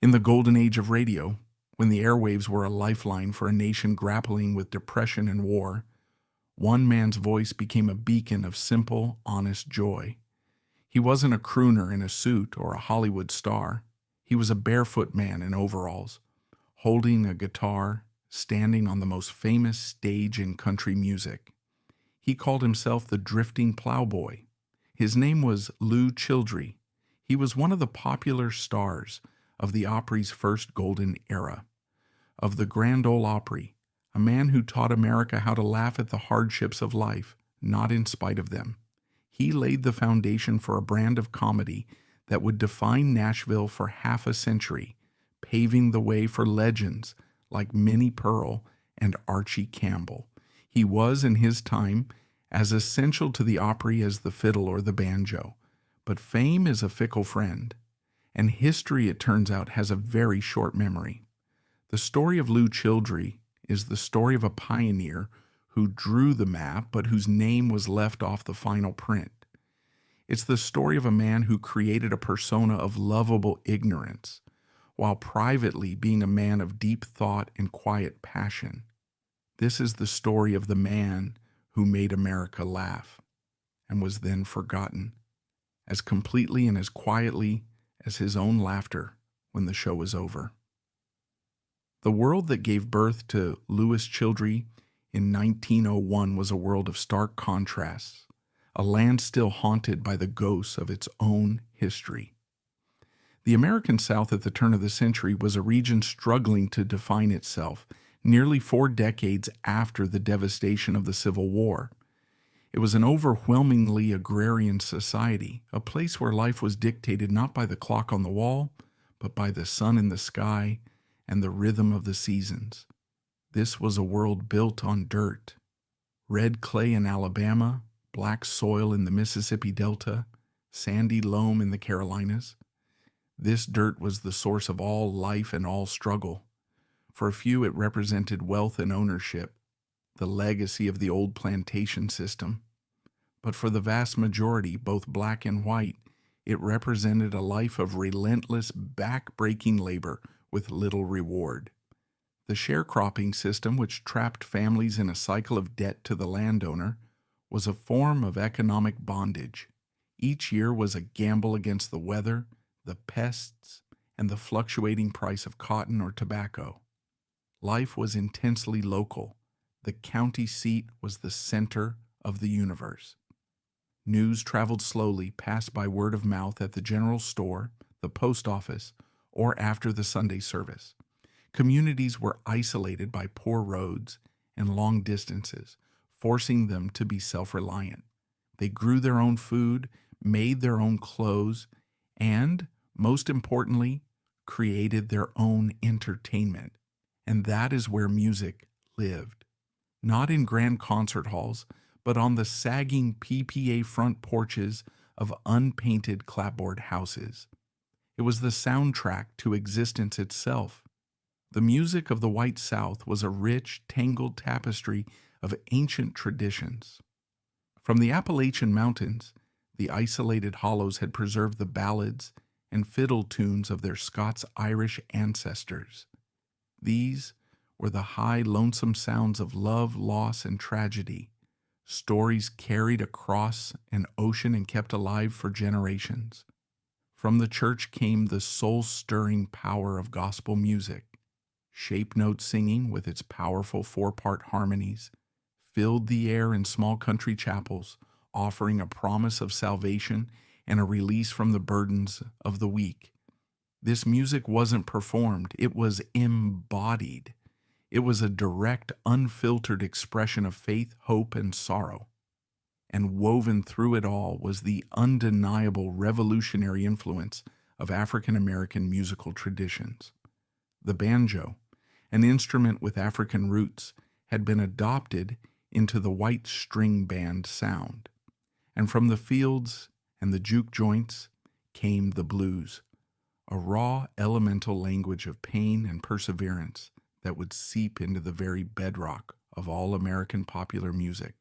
In the golden age of radio, when the airwaves were a lifeline for a nation grappling with depression and war, one man's voice became a beacon of simple, honest joy. He wasn't a crooner in a suit or a Hollywood star. He was a barefoot man in overalls, holding a guitar, standing on the most famous stage in country music. He called himself the drifting plowboy. His name was Lew Childre. He was one of the popular stars of the Opry's first golden era, of the Grand Ole Opry, a man who taught America how to laugh at the hardships of life, not in spite of them. He laid the foundation for a brand of comedy that would define Nashville for half a century, paving the way for legends like Minnie Pearl and Archie Campbell. He was, in his time, as essential to the Opry as the fiddle or the banjo. But fame is a fickle friend, and history, it turns out, has a very short memory. The story of Lew Childre is the story of a pioneer who drew the map but whose name was left off the final print. It's the story of a man who created a persona of lovable ignorance, while privately being a man of deep thought and quiet passion. This is the story of the man who made America laugh and was then forgotten, as completely and as quietly as his own laughter when the show was over. The world that gave birth to Lew Childre in 1901 was a world of stark contrasts, a land still haunted by the ghosts of its own history. The American South at the turn of the century was a region struggling to define itself nearly 4 decades after the devastation of the Civil War. It was an overwhelmingly agrarian society, a place where life was dictated not by the clock on the wall, but by the sun in the sky and the rhythm of the seasons. This was a world built on dirt. Red clay in Alabama, black soil in the Mississippi Delta, sandy loam in the Carolinas. This dirt was the source of all life and all struggle. For a few, it represented wealth and ownership, the legacy of the old plantation system. But for the vast majority, both black and white, it represented a life of relentless, back-breaking labor with little reward. The sharecropping system, which trapped families in a cycle of debt to the landowner, was a form of economic bondage. Each year was a gamble against the weather, the pests, and the fluctuating price of cotton or tobacco. Life was intensely local. The county seat was the center of the universe. News traveled slowly, passed by word of mouth at the general store, the post office, or after the Sunday service. Communities were isolated by poor roads and long distances, forcing them to be self-reliant. They grew their own food, made their own clothes, and, most importantly, created their own entertainment. And that is where music lived. Not in grand concert halls, but on the sagging PPA front porches of unpainted clapboard houses. It was the soundtrack to existence itself. The music of the White South was a rich, tangled tapestry of ancient traditions. From the Appalachian Mountains, the isolated hollows had preserved the ballads and fiddle tunes of their Scots-Irish ancestors. These were the high, lonesome sounds of love, loss, and tragedy, stories carried across an ocean and kept alive for generations. From the church came the soul-stirring power of gospel music. Shape note singing, with its powerful 4-part harmonies, filled the air in small country chapels, offering a promise of salvation and a release from the burdens of the weak. This music wasn't performed, it was embodied. It was a direct, unfiltered expression of faith, hope, and sorrow. And woven through it all was the undeniable revolutionary influence of African American musical traditions. The banjo, an instrument with African roots, had been adopted into the white string band sound. And from the fields and the juke joints came the blues, a raw, elemental language of pain and perseverance that would seep into the very bedrock of all American popular music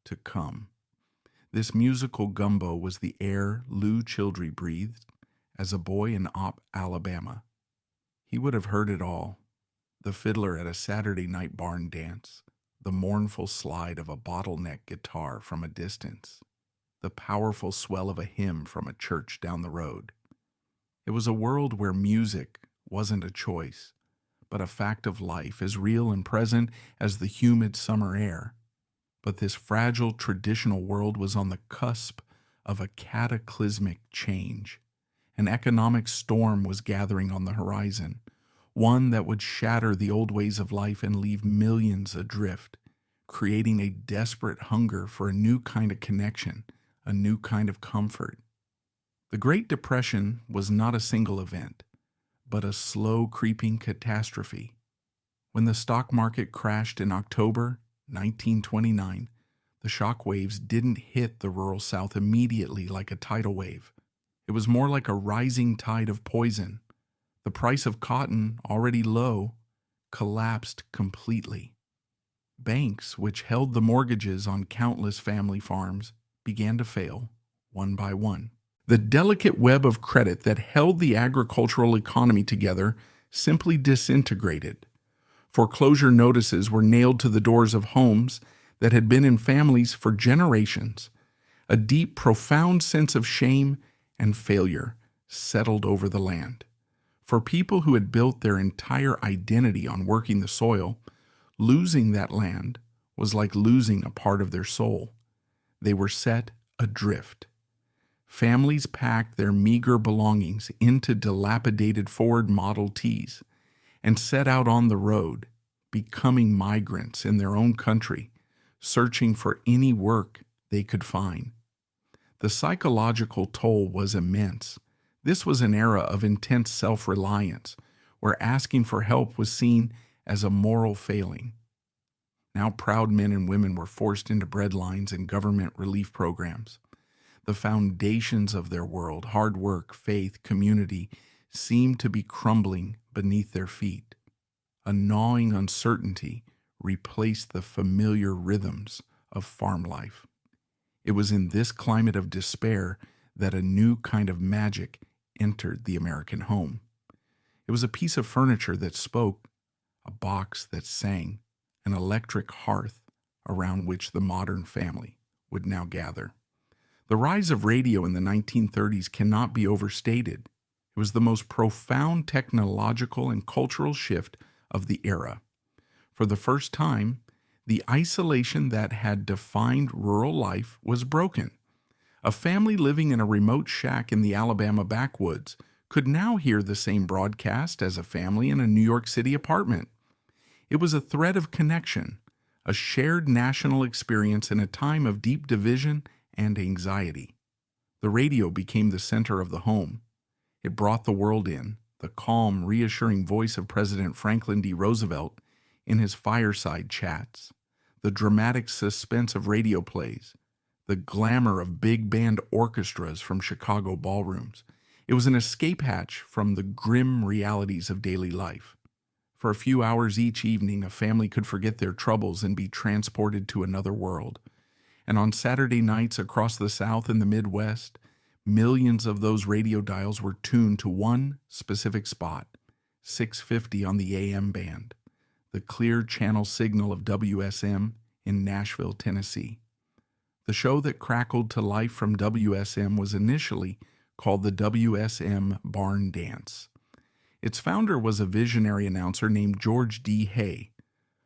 to come. This musical gumbo was the air Lew Childre breathed as a boy in Alabama. He would have heard it all: the fiddler at a Saturday night barn dance, the mournful slide of a bottleneck guitar from a distance, the powerful swell of a hymn from a church down the road. It was a world where music wasn't a choice, but a fact of life, as real and present as the humid summer air. But this fragile traditional world was on the cusp of a cataclysmic change. An economic storm was gathering on the horizon, one that would shatter the old ways of life and leave millions adrift, creating a desperate hunger for a new kind of connection, a new kind of comfort. The Great Depression was not a single event, but a slow creeping catastrophe. When the stock market crashed in October 1929, the shock waves didn't hit the rural South immediately like a tidal wave. It was more like a rising tide of poison. The price of cotton, already low, collapsed completely. Banks, which held the mortgages on countless family farms, began to fail, one by one. The delicate web of credit that held the agricultural economy together simply disintegrated. Foreclosure notices were nailed to the doors of homes that had been in families for generations. A deep, profound sense of shame and failure settled over the land. For people who had built their entire identity on working the soil, losing that land was like losing a part of their soul. They were set adrift. Families packed their meager belongings into dilapidated Ford Model Ts and set out on the road, becoming migrants in their own country, searching for any work they could find. The psychological toll was immense. This was an era of intense self-reliance, where asking for help was seen as a moral failing. Now proud men and women were forced into breadlines and government relief programs. The foundations of their world, hard work, faith, community, seemed to be crumbling beneath their feet. A gnawing uncertainty replaced the familiar rhythms of farm life. It was in this climate of despair that a new kind of magic entered the American home. It was a piece of furniture that spoke, a box that sang, an electric hearth around which the modern family would now gather. The rise of radio in the 1930s cannot be overstated. It was the most profound technological and cultural shift of the era. For the first time, the isolation that had defined rural life was broken. A family living in a remote shack in the Alabama backwoods could now hear the same broadcast as a family in a New York City apartment. It was a thread of connection, a shared national experience in a time of deep division and anxiety. The radio became the center of the home. It brought the world in, the calm, reassuring voice of President Franklin D. Roosevelt in his fireside chats, the dramatic suspense of radio plays, the glamour of big band orchestras from Chicago ballrooms. It was an escape hatch from the grim realities of daily life. For a few hours each evening, a family could forget their troubles and be transported to another world. And on Saturday nights across the South and the Midwest, millions of those radio dials were tuned to one specific spot, 650 on the AM band, the clear channel signal of WSM in Nashville, Tennessee. The show that crackled to life from WSM was initially called the WSM Barn Dance. Its founder was a visionary announcer named George D. Hay,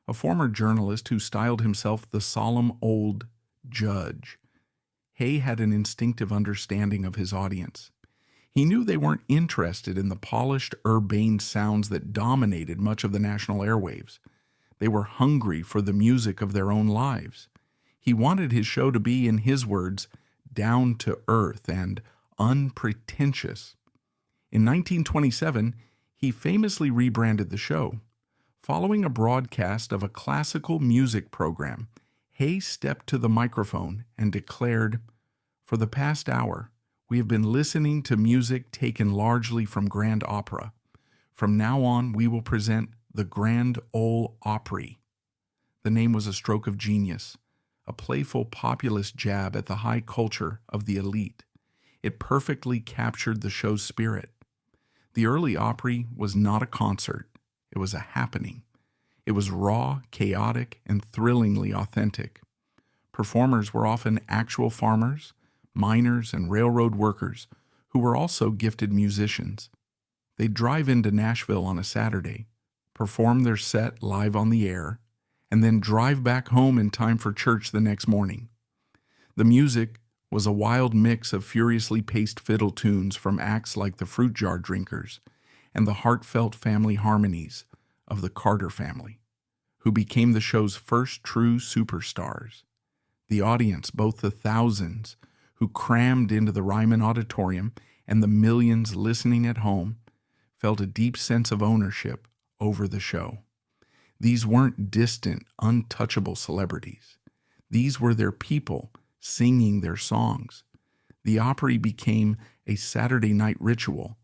a former journalist who styled himself the solemn old judge. Hay had an instinctive understanding of his audience. He knew they weren't interested in the polished, urbane sounds that dominated much of the national airwaves. They were hungry for the music of their own lives. He wanted his show to be, in his words, down to earth and unpretentious. In 1927, he famously rebranded the show. Following a broadcast of a classical music program, Hay stepped to the microphone and declared, "For the past hour, we have been listening to music taken largely from Grand Opera. From now on, we will present the Grand Ole Opry." The name was a stroke of genius, a playful populist jab at the high culture of the elite. It perfectly captured the show's spirit. The early Opry was not a concert, it was a happening. It was raw, chaotic, and thrillingly authentic. Performers were often actual farmers, miners, and railroad workers who were also gifted musicians. They'd drive into Nashville on a Saturday, perform their set live on the air, and then drive back home in time for church the next morning. The music was a wild mix of furiously paced fiddle tunes from acts like the Fruit Jar Drinkers and the heartfelt family harmonies of the Carter family, who became the show's first true superstars. The audience, both the thousands who crammed into the Ryman Auditorium and the millions listening at home, felt a deep sense of ownership over the show. These weren't distant, untouchable celebrities. These were their people singing their songs. The Opry became a Saturday night ritual,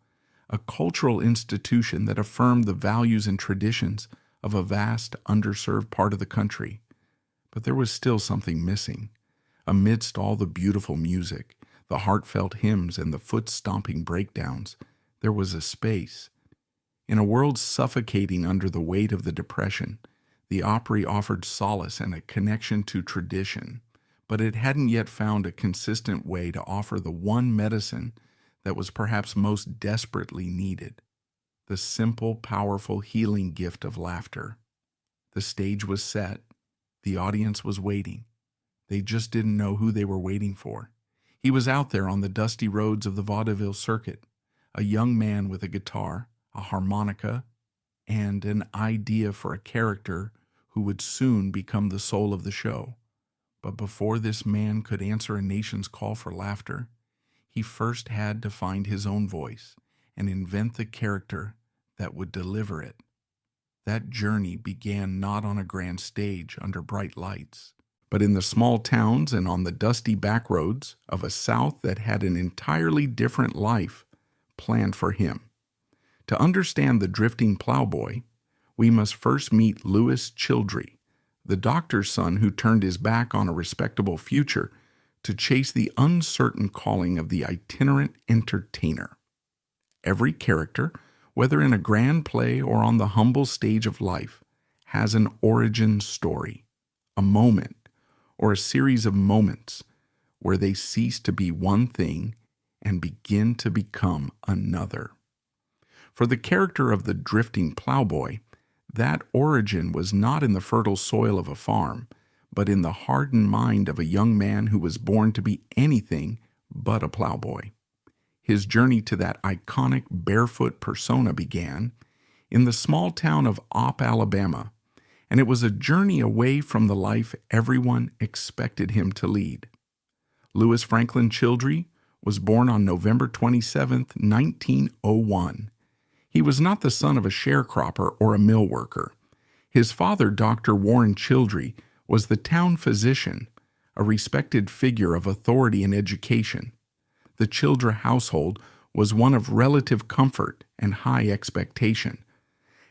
a cultural institution that affirmed the values and traditions of a vast, underserved part of the country. But there was still something missing. Amidst all the beautiful music, the heartfelt hymns, and the foot-stomping breakdowns, there was a space. In a world suffocating under the weight of the Depression, the Opry offered solace and a connection to tradition, but it hadn't yet found a consistent way to offer the one medicine that was perhaps most desperately needed: the simple, powerful, healing gift of laughter. The stage was set. The audience was waiting. They just didn't know who they were waiting for. He was out there on the dusty roads of the vaudeville circuit, a young man with a guitar, a harmonica, and an idea for a character who would soon become the soul of the show. But before this man could answer a nation's call for laughter, he first had to find his own voice and invent the character that would deliver it. That journey began not on a grand stage under bright lights, but in the small towns and on the dusty back roads of a South that had an entirely different life planned for him. To understand the drifting plowboy, we must first meet Lew Childre, the doctor's son who turned his back on a respectable future to chase the uncertain calling of the itinerant entertainer. Every character, whether in a grand play or on the humble stage of life, has an origin story, a moment, or a series of moments where they cease to be one thing and begin to become another. For the character of the drifting plowboy, that origin was not in the fertile soil of a farm, but in the hardened mind of a young man who was born to be anything but a plowboy. His journey to that iconic barefoot persona began in the small town of Op, Alabama, and it was a journey away from the life everyone expected him to lead. Lew Franklin Childre was born on November 27, 1901. He was not the son of a sharecropper or a mill worker. His father, Dr. Warren Childre, was the town physician, a respected figure of authority in education. The Childre household was one of relative comfort and high expectation.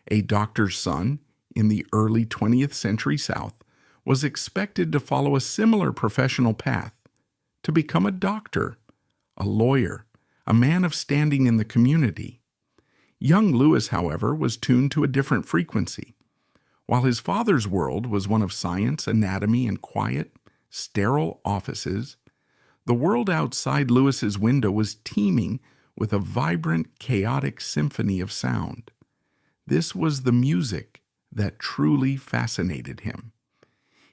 A doctor's son in the early 20th century South was expected to follow a similar professional path, to become a doctor, a lawyer, a man of standing in the community. Young Lewis, however, was tuned to a different frequency. While his father's world was one of science, anatomy, and quiet, sterile offices, the world outside Lewis's window was teeming with a vibrant, chaotic symphony of sound. This was the music that truly fascinated him.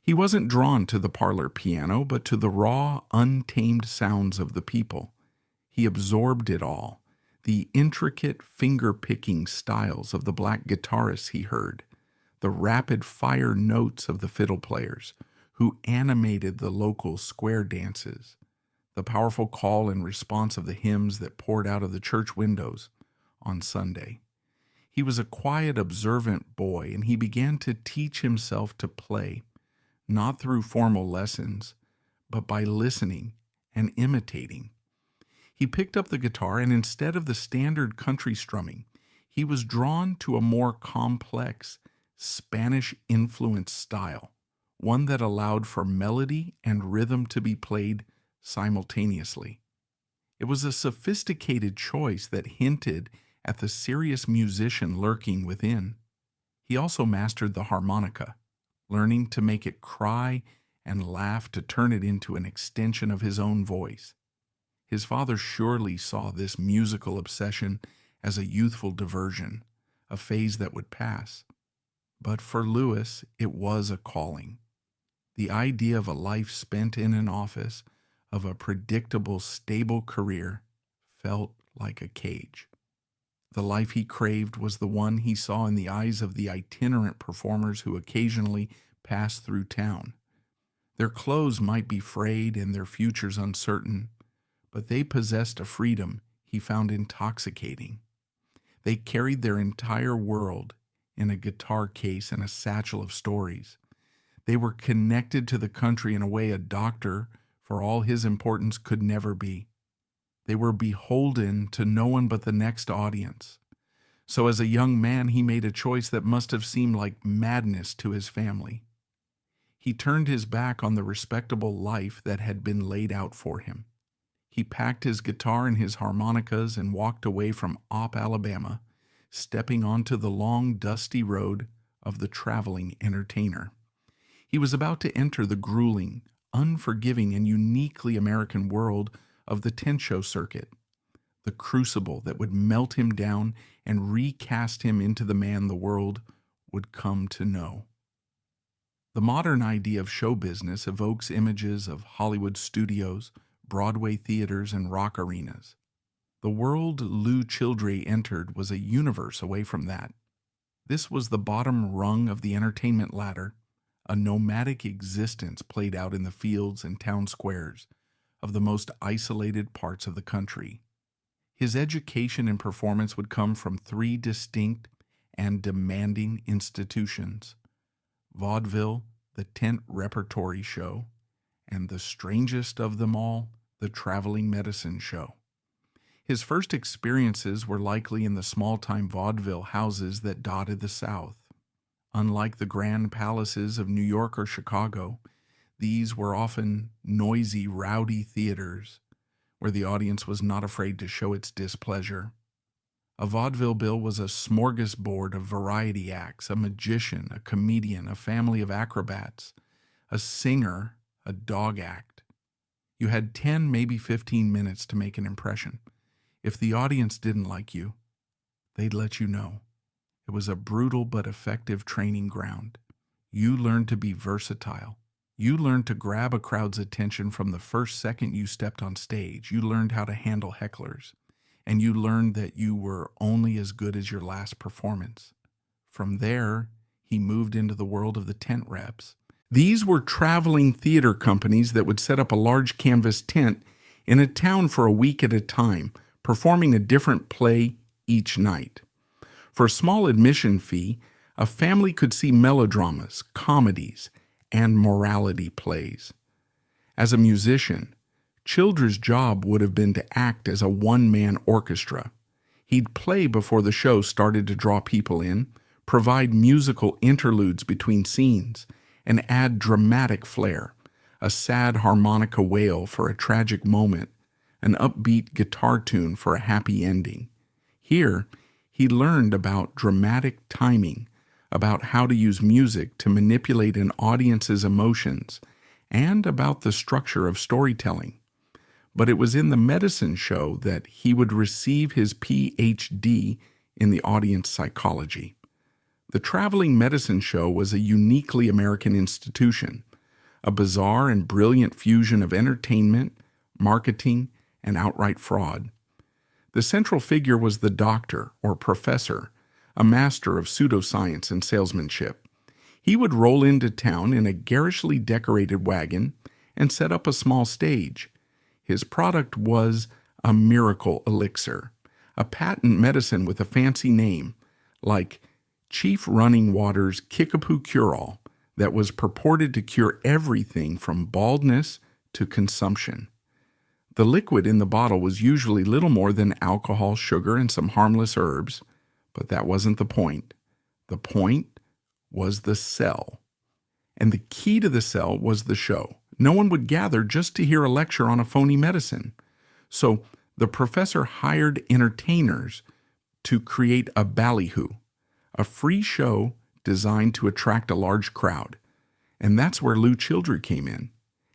He wasn't drawn to the parlor piano, but to the raw, untamed sounds of the people. He absorbed it all, the intricate finger-picking styles of the black guitarists he heard, the rapid-fire notes of the fiddle players who animated the local square dances, the powerful call and response of the hymns that poured out of the church windows on Sunday. He was a quiet, observant boy, and he began to teach himself to play, not through formal lessons, but by listening and imitating. He picked up the guitar, and instead of the standard country strumming, he was drawn to a more complex, Spanish-influenced style, one that allowed for melody and rhythm to be played simultaneously. It was a sophisticated choice that hinted at the serious musician lurking within. He also mastered the harmonica, learning to make it cry and laugh to turn it into an extension of his own voice. His father surely saw this musical obsession as a youthful diversion, a phase that would pass. But for Lewis, it was a calling. The idea of a life spent in an office, of a predictable, stable career, felt like a cage. The life he craved was the one he saw in the eyes of the itinerant performers who occasionally passed through town. Their clothes might be frayed and their futures uncertain, but they possessed a freedom he found intoxicating. They carried their entire world in a guitar case and a satchel of stories. They were connected to the country in a way a doctor, for all his importance, could never be. They were beholden to no one but the next audience. So as a young man, he made a choice that must have seemed like madness to his family. He turned his back on the respectable life that had been laid out for him. He packed his guitar and his harmonicas and walked away from Op, Alabama, stepping onto the long, dusty road of the traveling entertainer. He was about to enter the grueling, unforgiving, and uniquely American world of the tent show circuit, the crucible that would melt him down and recast him into the man the world would come to know. The modern idea of show business evokes images of Hollywood studios, Broadway theaters, and rock arenas. The world Lew Childre entered was a universe away from that. This was the bottom rung of the entertainment ladder, a nomadic existence played out in the fields and town squares of the most isolated parts of the country. His education and performance would come from three distinct and demanding institutions: vaudeville, the tent repertory show, and the strangest of them all, the traveling medicine show. His first experiences were likely in the small-time vaudeville houses that dotted the South. Unlike the grand palaces of New York or Chicago, these were often noisy, rowdy theaters where the audience was not afraid to show its displeasure. A vaudeville bill was a smorgasbord of variety acts, a magician, a comedian, a family of acrobats, a singer, a dog act. You had 10, maybe 15 minutes to make an impression. If the audience didn't like you, they'd let you know. It was a brutal but effective training ground. You learned to be versatile. You learned to grab a crowd's attention from the first second you stepped on stage. You learned how to handle hecklers. And you learned that you were only as good as your last performance. From there, he moved into the world of the tent reps. These were traveling theater companies that would set up a large canvas tent in a town for a week at a time, performing a different play each night. For a small admission fee, a family could see melodramas, comedies, and morality plays. As a musician, Childre's job would have been to act as a one-man orchestra. He'd play before the show started to draw people in, provide musical interludes between scenes, and add dramatic flair, a sad harmonica wail for a tragic moment, an upbeat guitar tune for a happy ending. Here, he learned about dramatic timing, about how to use music to manipulate an audience's emotions, and about the structure of storytelling. But it was in the medicine show that he would receive his Ph.D. in the audience psychology. The traveling medicine show was a uniquely American institution, a bizarre and brilliant fusion of entertainment, marketing, and outright fraud. The central figure was the doctor or professor, a master of pseudoscience and salesmanship. He would roll into town in a garishly decorated wagon and set up a small stage. His product was a miracle elixir, a patent medicine with a fancy name, like Chief Running Water's Kickapoo Cure-All, that was purported to cure everything from baldness to consumption. The liquid in the bottle was usually little more than alcohol, sugar, and some harmless herbs, but that wasn't the point. The point was the sell. And the key to the sell was the show. No one would gather just to hear a lecture on a phony medicine. So the professor hired entertainers to create a ballyhoo, a free show designed to attract a large crowd. And that's where Lew Childre came in.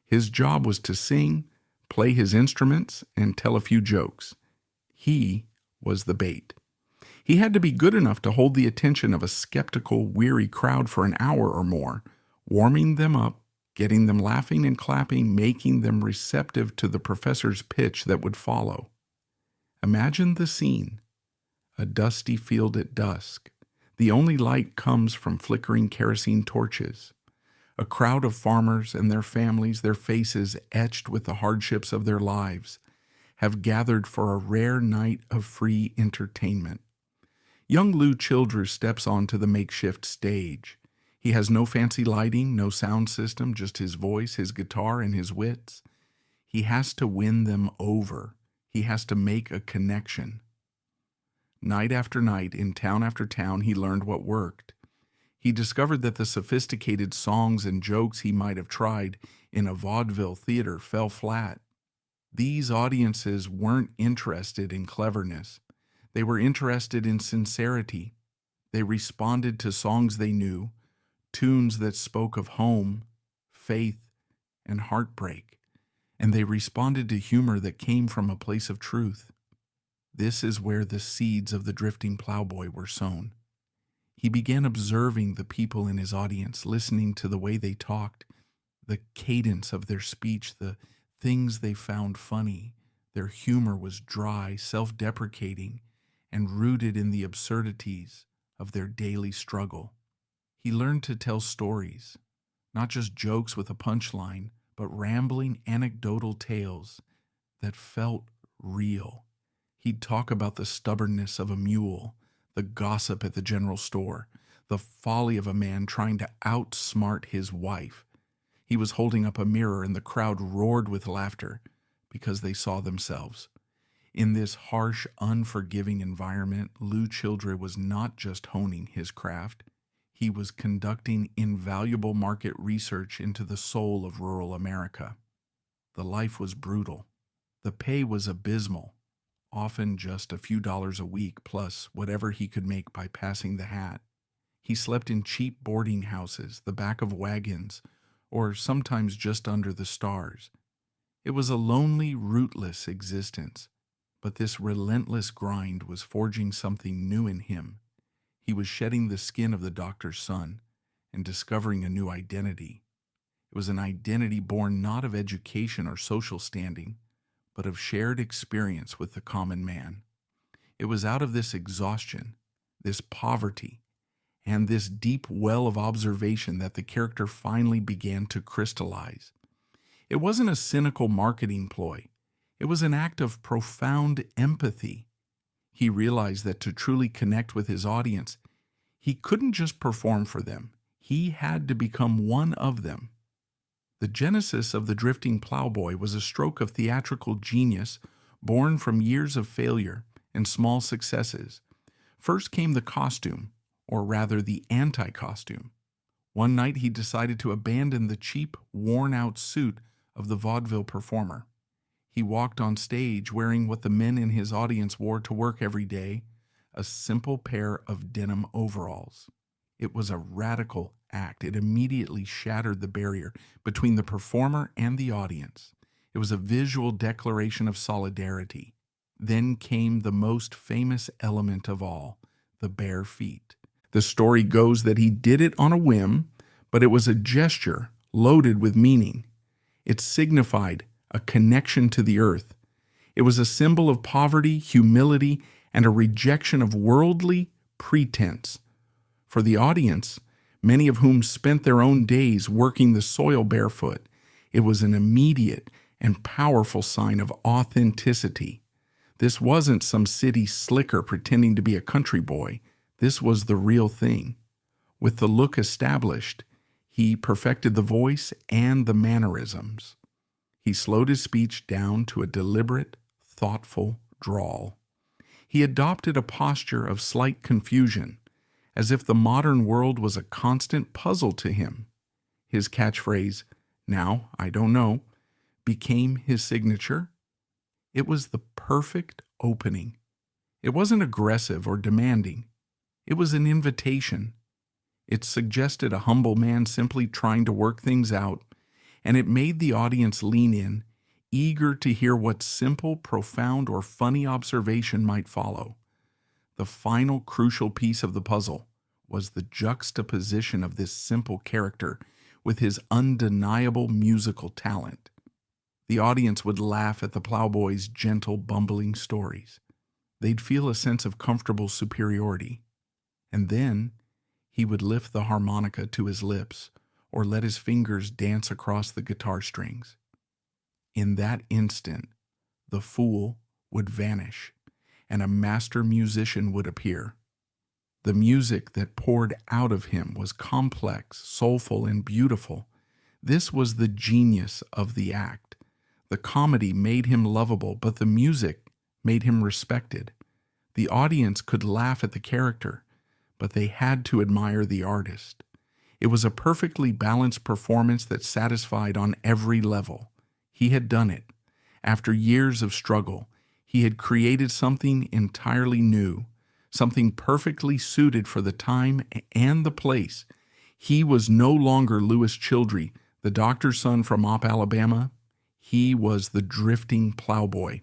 His job was to sing, play his instruments, and tell a few jokes. He was the bait. He had to be good enough to hold the attention of a skeptical, weary crowd for an hour or more, warming them up, getting them laughing and clapping, making them receptive to the professor's pitch that would follow. Imagine the scene. A dusty field at dusk. The only light comes from flickering kerosene torches. A crowd of farmers and their families, their faces etched with the hardships of their lives, have gathered for a rare night of free entertainment. Young Lew Childre steps onto the makeshift stage. He has no fancy lighting, no sound system, just his voice, his guitar, and his wits. He has to win them over. He has to make a connection. Night after night, in town after town, he learned what worked. He discovered that the sophisticated songs and jokes he might have tried in a vaudeville theater fell flat. These audiences weren't interested in cleverness. They were interested in sincerity. They responded to songs they knew, tunes that spoke of home, faith, and heartbreak. And they responded to humor that came from a place of truth. This is where the seeds of the drifting plowboy were sown. He began observing the people in his audience, listening to the way they talked, the cadence of their speech, the things they found funny. Their humor was dry, self-deprecating, and rooted in the absurdities of their daily struggle. He learned to tell stories, not just jokes with a punchline, but rambling anecdotal tales that felt real. He'd talk about the stubbornness of a mule, the gossip at the general store, the folly of a man trying to outsmart his wife. He was holding up a mirror and the crowd roared with laughter because they saw themselves. In this harsh, unforgiving environment, Lew Childre was not just honing his craft. He was conducting invaluable market research into the soul of rural America. The life was brutal. The pay was abysmal, often just a few dollars a week plus whatever he could make by passing the hat. He slept in cheap boarding houses, the back of wagons, or sometimes just under the stars. It was a lonely, rootless existence, but this relentless grind was forging something new in him. He was shedding the skin of the doctor's son and discovering a new identity. It was an identity born not of education or social standing, but of shared experience with the common man. It was out of this exhaustion, this poverty, and this deep well of observation that the character finally began to crystallize. It wasn't a cynical marketing ploy. It was an act of profound empathy. He realized that to truly connect with his audience, he couldn't just perform for them. He had to become one of them. The genesis of the drifting plowboy was a stroke of theatrical genius born from years of failure and small successes. First came the costume, or rather the anti-costume. One night he decided to abandon the cheap, worn-out suit of the vaudeville performer. He walked on stage wearing what the men in his audience wore to work every day, a simple pair of denim overalls. It was a radical act. It immediately shattered the barrier between the performer and the audience. It was a visual declaration of solidarity. Then came the most famous element of all, the bare feet. The story goes that he did it on a whim, but it was a gesture loaded with meaning. It signified a connection to the earth. It was a symbol of poverty, humility, and a rejection of worldly pretense. For the audience, many of whom spent their own days working the soil barefoot, it was an immediate and powerful sign of authenticity. This wasn't some city slicker pretending to be a country boy. This was the real thing. With the look established, he perfected the voice and the mannerisms. He slowed his speech down to a deliberate, thoughtful drawl. He adopted a posture of slight confusion, as if the modern world was a constant puzzle to him. His catchphrase, "Now, I don't know," became his signature. It was the perfect opening. It wasn't aggressive or demanding. It was an invitation. It suggested a humble man simply trying to work things out, and it made the audience lean in, eager to hear what simple, profound, or funny observation might follow. The final crucial piece of the puzzle was the juxtaposition of this simple character with his undeniable musical talent. The audience would laugh at the Plowboy's gentle, bumbling stories. They'd feel a sense of comfortable superiority. And then he would lift the harmonica to his lips or let his fingers dance across the guitar strings. In that instant, the fool would vanish and a master musician would appear. The music that poured out of him was complex, soulful, and beautiful. This was the genius of the act. The comedy made him lovable, but the music made him respected. The audience could laugh at the character, but they had to admire the artist. It was a perfectly balanced performance that satisfied on every level. He had done it. After years of struggle, he had created something entirely new, something perfectly suited for the time and the place. He was no longer Lew Childre, the doctor's son from Alabama. He was the drifting Plowboy.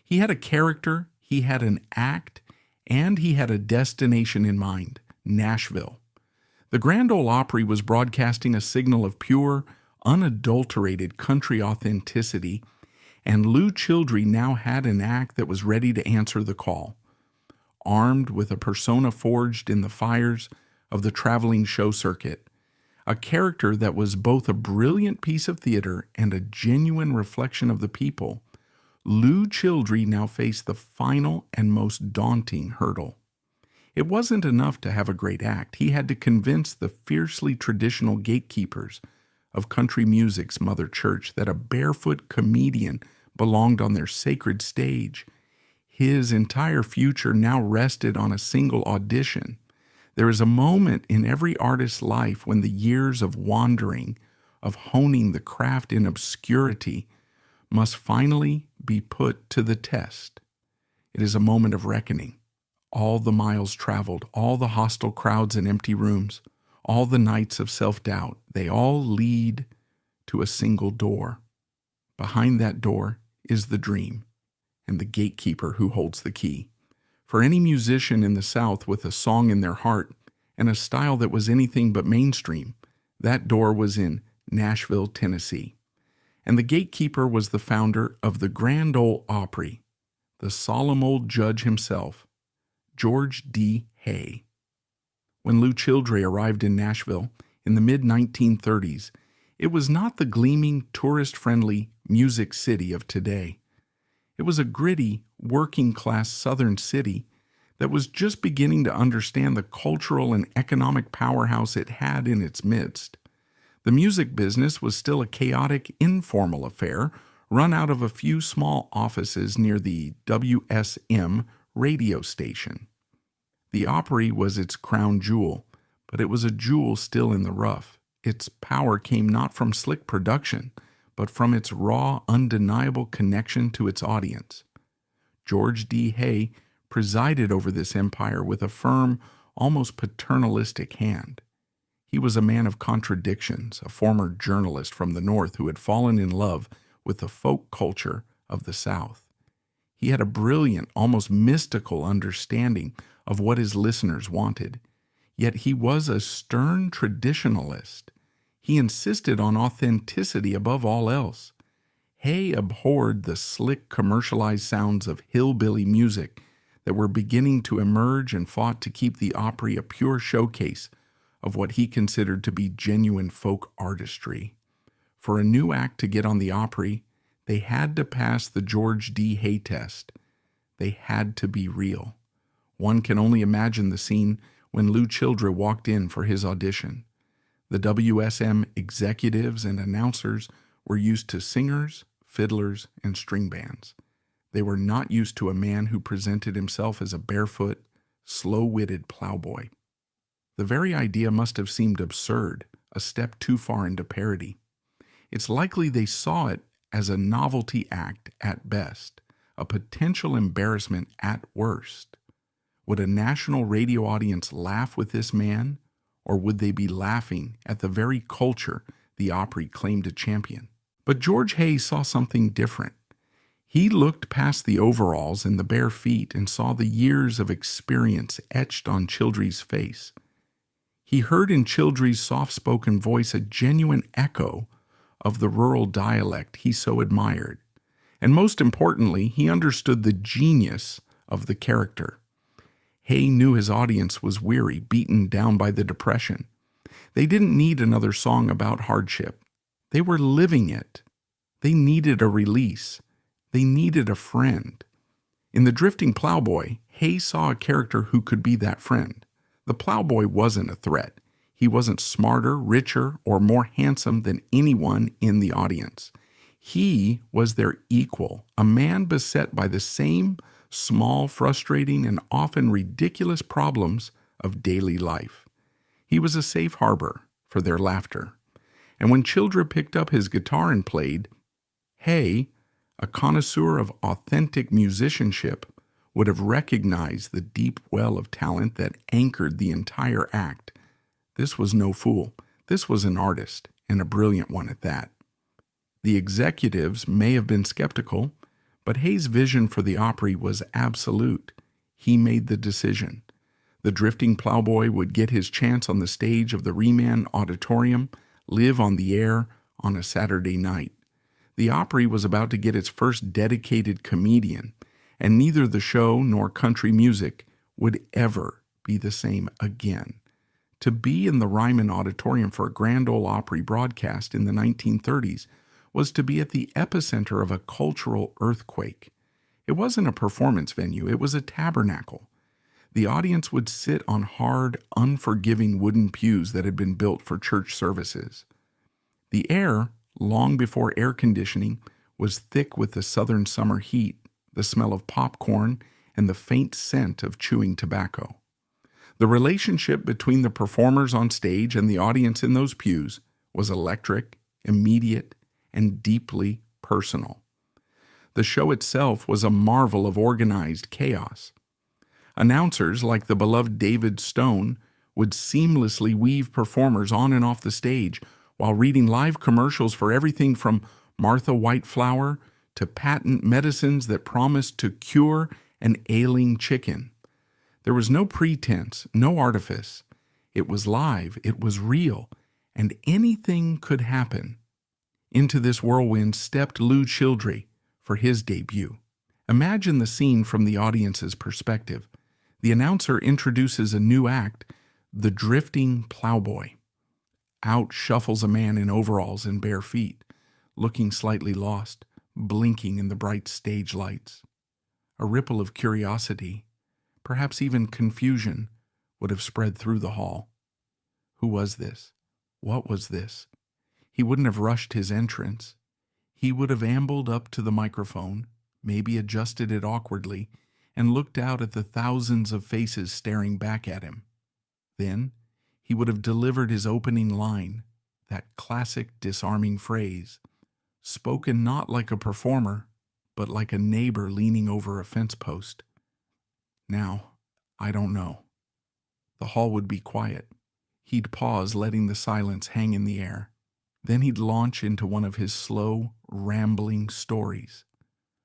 He had a character, he had an act, and he had a destination in mind, Nashville. The Grand Ole Opry was broadcasting a signal of pure, unadulterated country authenticity, and Lew Childre now had an act that was ready to answer the call. Armed with a persona forged in the fires of the traveling show circuit, a character that was both a brilliant piece of theater and a genuine reflection of the people, Lew Childre now faced the final and most daunting hurdle. It wasn't enough to have a great act. He had to convince the fiercely traditional gatekeepers of country music's mother church that a barefoot comedian belonged on their sacred stage. His entire future now rested on a single audition. There is a moment in every artist's life when the years of wandering, of honing the craft in obscurity, must finally be put to the test. It is a moment of reckoning. All the miles traveled, all the hostile crowds and empty rooms, all the nights of self-doubt, they all lead to a single door. Behind that door is the dream and the gatekeeper who holds the key. For any musician in the South with a song in their heart and a style that was anything but mainstream, that door was in Nashville, Tennessee. And the gatekeeper was the founder of the Grand Ole Opry, the solemn old judge himself, George D. Hay. When Lew Childre arrived in Nashville in the mid-1930s, it was not the gleaming, tourist-friendly music city of today. It was a gritty, working-class southern city that was just beginning to understand the cultural and economic powerhouse it had in its midst. The music business was still a chaotic, informal affair run out of a few small offices near the WSM radio station. The Opry was its crown jewel, but it was a jewel still in the rough. Its power came not from slick production, but from its raw, undeniable connection to its audience. George D. Hay presided over this empire with a firm, almost paternalistic hand. He was a man of contradictions, a former journalist from the North who had fallen in love with the folk culture of the South. He had a brilliant, almost mystical understanding of what his listeners wanted, yet he was a stern traditionalist. He insisted on authenticity above all else. Hay abhorred the slick, commercialized sounds of hillbilly music that were beginning to emerge and fought to keep the Opry a pure showcase of what he considered to be genuine folk artistry. For a new act to get on the Opry, they had to pass the George D. Hay test. They had to be real. One can only imagine the scene when Lew Childre walked in for his audition. The WSM executives and announcers were used to singers, fiddlers, and string bands. They were not used to a man who presented himself as a barefoot, slow-witted plowboy. The very idea must have seemed absurd, a step too far into parody. It's likely they saw it as a novelty act at best, a potential embarrassment at worst. Would a national radio audience laugh with this man, or would they be laughing at the very culture the Opry claimed to champion? But George Hayes saw something different. He looked past the overalls and the bare feet and saw the years of experience etched on Childre's face. He heard in Childre's soft-spoken voice a genuine echo of the rural dialect he so admired. And most importantly, he understood the genius of the character. Hay knew his audience was weary, beaten down by the Depression. They didn't need another song about hardship. They were living it. They needed a release. They needed a friend. In the drifting Plowboy, Hay saw a character who could be that friend. The Plowboy wasn't a threat. He wasn't smarter, richer, or more handsome than anyone in the audience. He was their equal, a man beset by the same small, frustrating, and often ridiculous problems of daily life. He was a safe harbor for their laughter. And when Childre picked up his guitar and played, Hay, a connoisseur of authentic musicianship, would have recognized the deep well of talent that anchored the entire act. This was no fool. This was an artist, and a brilliant one at that. The executives may have been skeptical, but Hayes' vision for the Opry was absolute. He made the decision. The drifting Plowboy would get his chance on the stage of the Reman Auditorium, live on the air on a Saturday night. The Opry was about to get its first dedicated comedian, and neither the show nor country music would ever be the same again. To be in the Ryman Auditorium for a Grand Ole Opry broadcast in the 1930s was to be at the epicenter of a cultural earthquake. It wasn't a performance venue, it was a tabernacle. The audience would sit on hard, unforgiving wooden pews that had been built for church services. The air, long before air conditioning, was thick with the southern summer heat, the smell of popcorn, and the faint scent of chewing tobacco. The relationship between the performers on stage and the audience in those pews was electric, immediate, and deeply personal. The show itself was a marvel of organized chaos. Announcers like the beloved David Stone would seamlessly weave performers on and off the stage while reading live commercials for everything from Martha White flour to patent medicines that promised to cure an ailing chicken. There was no pretense, no artifice. It was live, it was real, and anything could happen. Into this whirlwind stepped Lew Childre for his debut. Imagine the scene from the audience's perspective. The announcer introduces a new act, the drifting Plowboy. Out shuffles a man in overalls and bare feet, looking slightly lost, blinking in the bright stage lights. A ripple of curiosity, perhaps even confusion, would have spread through the hall. Who was this? What was this? He wouldn't have rushed his entrance. He would have ambled up to the microphone, maybe adjusted it awkwardly, and looked out at the thousands of faces staring back at him. Then he would have delivered his opening line, that classic disarming phrase, spoken not like a performer, but like a neighbor leaning over a fence post. Now, I don't know. The hall would be quiet. He'd pause, letting the silence hang in the air. Then he'd launch into one of his slow, rambling stories.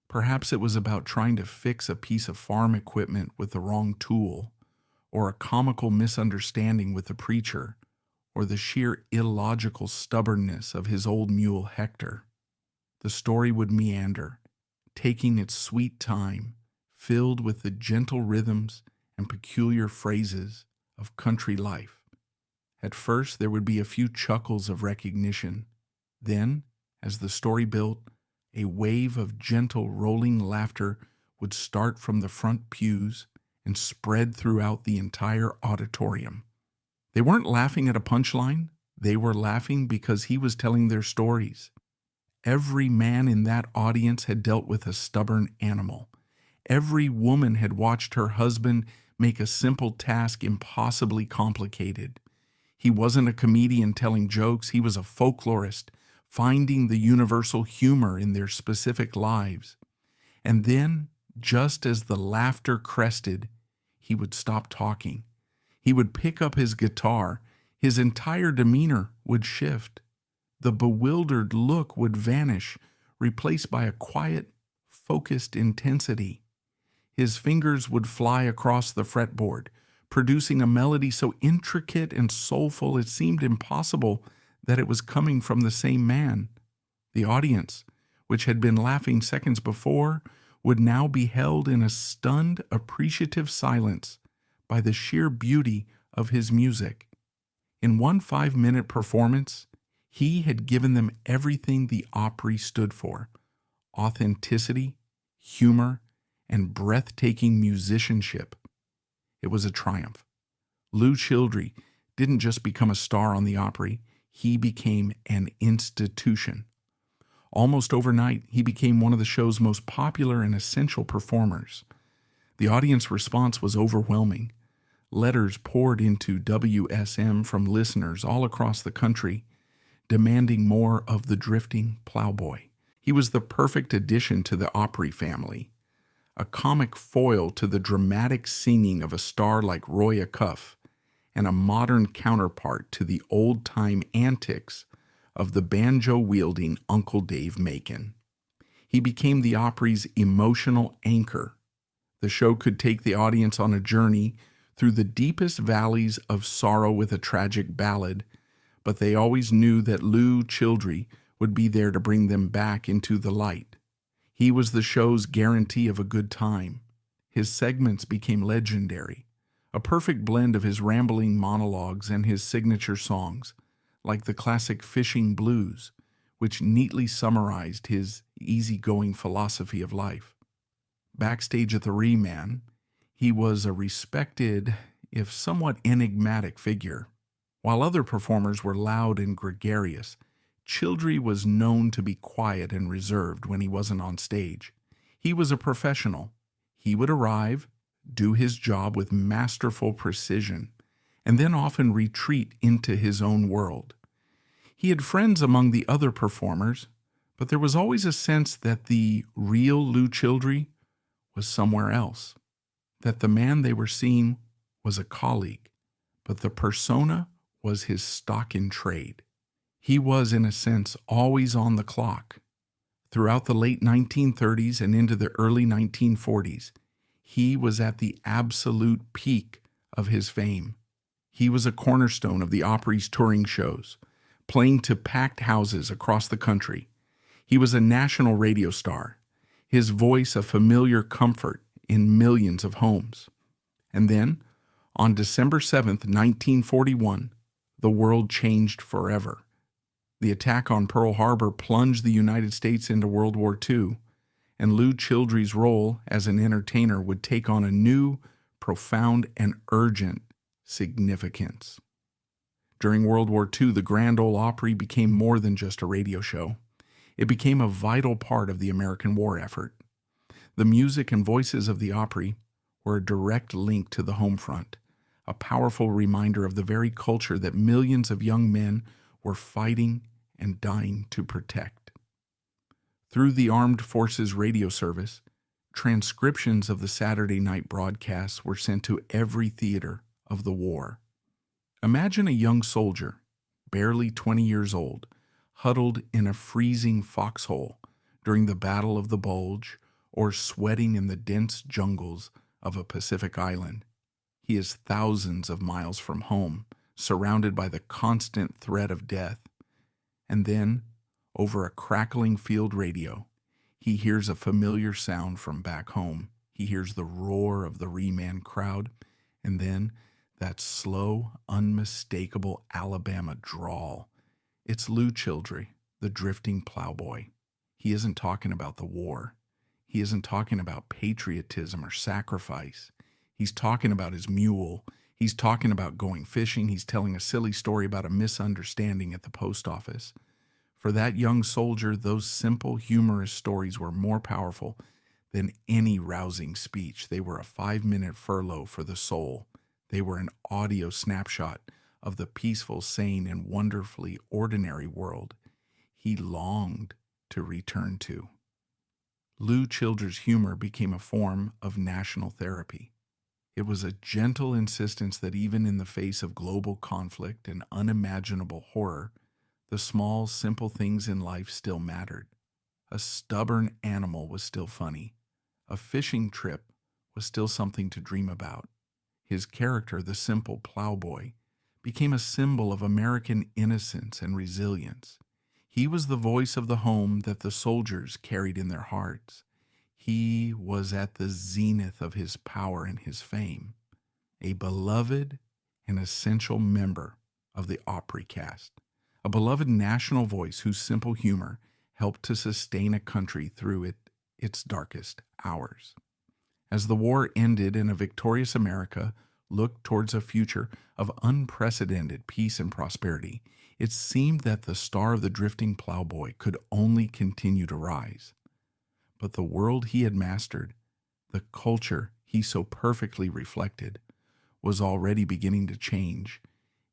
Perhaps it was about trying to fix a piece of farm equipment with the wrong tool, or a comical misunderstanding with the preacher, or the sheer illogical stubbornness of his old mule Hector. The story would meander, taking its sweet time, filled with the gentle rhythms and peculiar phrases of country life. At first, there would be a few chuckles of recognition. Then, as the story built, a wave of gentle rolling laughter would start from the front pews and spread throughout the entire auditorium. They weren't laughing at a punchline. They were laughing because he was telling their stories. Every man in that audience had dealt with a stubborn animal. Every woman had watched her husband make a simple task impossibly complicated. He wasn't a comedian telling jokes. He was a folklorist, finding the universal humor in their specific lives. And then, just as the laughter crested, he would stop talking. He would pick up his guitar. His entire demeanor would shift. The bewildered look would vanish, replaced by a quiet, focused intensity. His fingers would fly across the fretboard, producing a melody so intricate and soulful it seemed impossible that it was coming from the same man. The audience, which had been laughing seconds before, would now be held in a stunned, appreciative silence by the sheer beauty of his music. In one 5-minute performance, he had given them everything the Opry stood for: authenticity, humor, and breathtaking musicianship. It was a triumph. Lew Childre didn't just become a star on the Opry, he became an institution. Almost overnight, he became one of the show's most popular and essential performers. The audience response was overwhelming. Letters poured into WSM from listeners all across the country, demanding more of the drifting Plowboy. He was the perfect addition to the Opry family, a comic foil to the dramatic singing of a star like Roy Acuff, and a modern counterpart to the old-time antics of the banjo-wielding Uncle Dave Macon. He became the Opry's emotional anchor. The show could take the audience on a journey through the deepest valleys of sorrow with a tragic ballad, but they always knew that Lew Childre would be there to bring them back into the light. He was the show's guarantee of a good time. His segments became legendary, a perfect blend of his rambling monologues and his signature songs, like the classic Fishing Blues, which neatly summarized his easygoing philosophy of life. Backstage at the Re-Man, he was a respected, if somewhat enigmatic figure. While other performers were loud and gregarious, Childre was known to be quiet and reserved when he wasn't on stage. He was a professional. He would arrive, do his job with masterful precision, and then often retreat into his own world. He had friends among the other performers, but there was always a sense that the real Lew Childre was somewhere else, that the man they were seeing was a colleague, but the persona was his stock in trade. He was, in a sense, always on the clock. Throughout the late 1930s and into the early 1940s, he was at the absolute peak of his fame. He was a cornerstone of the Opry's touring shows, playing to packed houses across the country. He was a national radio star, his voice a familiar comfort in millions of homes. And then, on December 7th, 1941, the world changed forever. The attack on Pearl Harbor plunged the United States into World War II, and Lew Childre's role as an entertainer would take on a new, profound, and urgent significance. During World War II, the Grand Ole Opry became more than just a radio show. It became a vital part of the American war effort. The music and voices of the Opry were a direct link to the home front, a powerful reminder of the very culture that millions of young men were fighting and dying to protect. Through the Armed Forces radio service, transcriptions of the Saturday night broadcasts were sent to every theater of the war. Imagine a young soldier, barely 20 years old, huddled in a freezing foxhole during the Battle of the Bulge or sweating in the dense jungles of a Pacific island. He is thousands of miles from home, surrounded by the constant threat of death. And then, over a crackling field radio, he hears a familiar sound from back home. He hears the roar of the Re-Man crowd, and then that slow, unmistakable Alabama drawl. It's Lew Childre, the drifting plowboy. He isn't talking about the war. He isn't talking about patriotism or sacrifice. He's talking about his mule. He's talking about going fishing. He's telling a silly story about a misunderstanding at the post office. For that young soldier, those simple, humorous stories were more powerful than any rousing speech. They were a 5-minute furlough for the soul. They were an audio snapshot of the peaceful, sane, and wonderfully ordinary world he longed to return to. Lew Childre's humor became a form of national therapy. It was a gentle insistence that even in the face of global conflict and unimaginable horror, the small, simple things in life still mattered. A stubborn animal was still funny. A fishing trip was still something to dream about. His character, the simple Plowboy, became a symbol of American innocence and resilience. He was the voice of the home that the soldiers carried in their hearts. He was at the zenith of his power and his fame, a beloved and essential member of the Opry cast, a beloved national voice whose simple humor helped to sustain a country through its darkest hours. As the war ended and a victorious America looked towards a future of unprecedented peace and prosperity, it seemed that the star of the drifting Plowboy could only continue to rise. But the world he had mastered, the culture he so perfectly reflected, was already beginning to change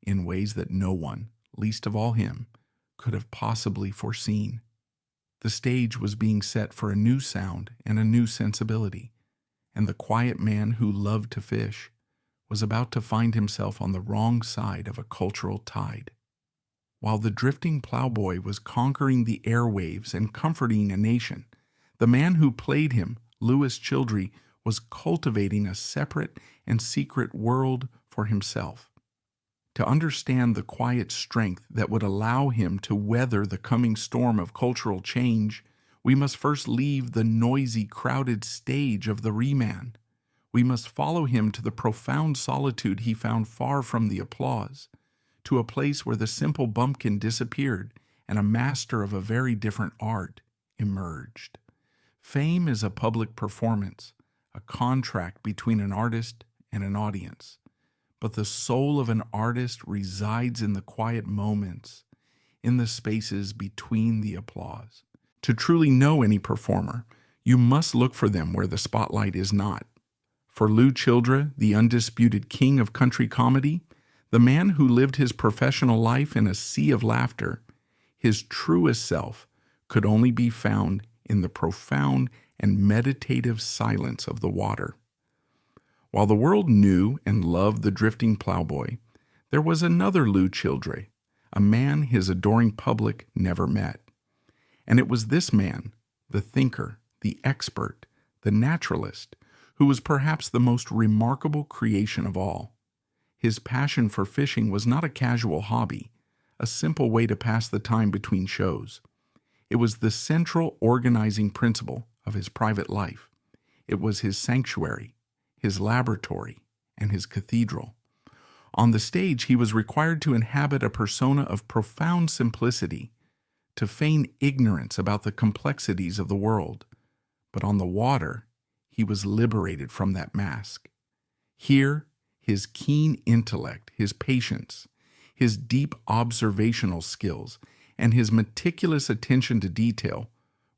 in ways that no one, least of all him, could have possibly foreseen. The stage was being set for a new sound and a new sensibility, and the quiet man who loved to fish was about to find himself on the wrong side of a cultural tide. While the drifting Plowboy was conquering the airwaves and comforting a nation, the man who played him, Lew Childre, was cultivating a separate and secret world for himself. To understand the quiet strength that would allow him to weather the coming storm of cultural change, we must first leave the noisy, crowded stage of the Reman. We must follow him to the profound solitude he found far from the applause, to a place where the simple bumpkin disappeared and a master of a very different art emerged. Fame is a public performance, a contract between an artist and an audience. But the soul of an artist resides in the quiet moments, in the spaces between the applause. To truly know any performer, you must look for them where the spotlight is not. For Lew Childre, the undisputed king of country comedy, the man who lived his professional life in a sea of laughter, his truest self could only be found in the profound and meditative silence of the water. While the world knew and loved the drifting Plowboy, there was another Lew Childre, a man his adoring public never met. And it was this man, the thinker, the expert, the naturalist, who was perhaps the most remarkable creation of all. His passion for fishing was not a casual hobby, a simple way to pass the time between shows. It was the central organizing principle of his private life. It was his sanctuary, his laboratory, and his cathedral. On the stage, he was required to inhabit a persona of profound simplicity, to feign ignorance about the complexities of the world. But on the water, he was liberated from that mask. Here, his keen intellect, his patience, his deep observational skills, and his meticulous attention to detail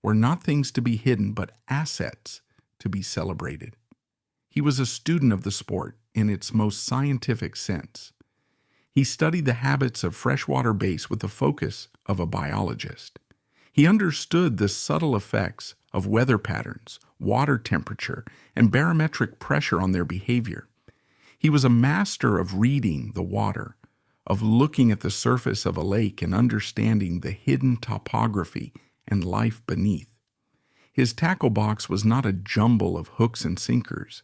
were not things to be hidden, but assets to be celebrated. He was a student of the sport in its most scientific sense. He studied the habits of freshwater bass with the focus of a biologist. He understood the subtle effects of weather patterns, water temperature, and barometric pressure on their behavior. He was a master of reading the water, of looking at the surface of a lake and understanding the hidden topography and life beneath. His tackle box was not a jumble of hooks and sinkers.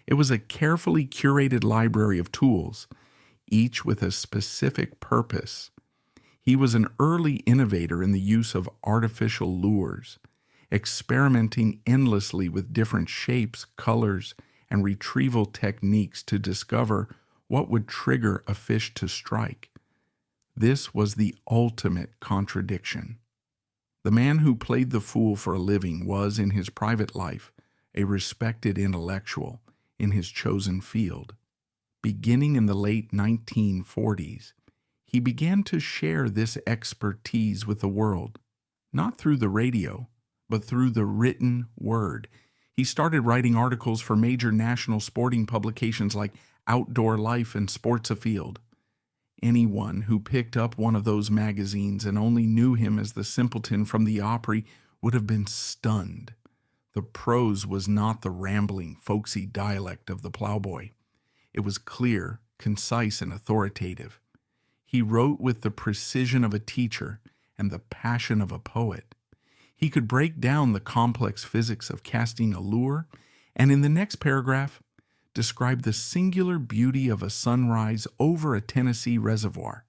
It was a carefully curated library of tools, each with a specific purpose. He was an early innovator in the use of artificial lures, experimenting endlessly with different shapes, colors, and retrieval techniques to discover what would trigger a fish to strike. This was the ultimate contradiction. The man who played the fool for a living was, in his private life, a respected intellectual in his chosen field. Beginning in the late 1940s, he began to share this expertise with the world, not through the radio, but through the written word. He started writing articles for major national sporting publications like Outdoor Life and Sports Afield. Anyone who picked up one of those magazines and only knew him as the simpleton from the Opry would have been stunned. The prose was not the rambling, folksy dialect of the Plowboy. It was clear, concise, and authoritative. He wrote with the precision of a teacher and the passion of a poet. He could break down the complex physics of casting a lure, and in the next paragraph, describe the singular beauty of a sunrise over a Tennessee reservoir.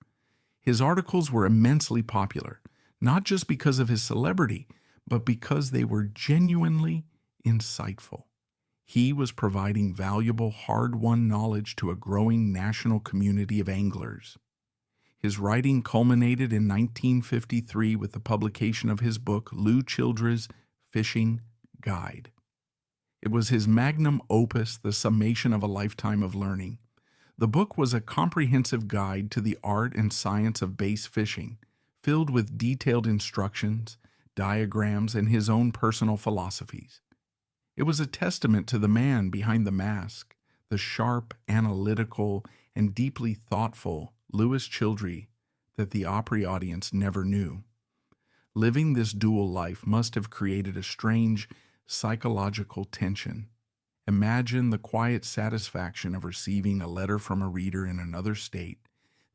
His articles were immensely popular, not just because of his celebrity, but because they were genuinely insightful. He was providing valuable, hard-won knowledge to a growing national community of anglers. His writing culminated in 1953 with the publication of his book, Lew Childre's Fishing Guide. It was his magnum opus, the summation of a lifetime of learning. The book was a comprehensive guide to the art and science of bass fishing, filled with detailed instructions, diagrams, and his own personal philosophies. It was a testament to the man behind the mask, the sharp, analytical, and deeply thoughtful Lew Childre that the Opry audience never knew. Living this dual life must have created a strange psychological tension. Imagine the quiet satisfaction of receiving a letter from a reader in another state,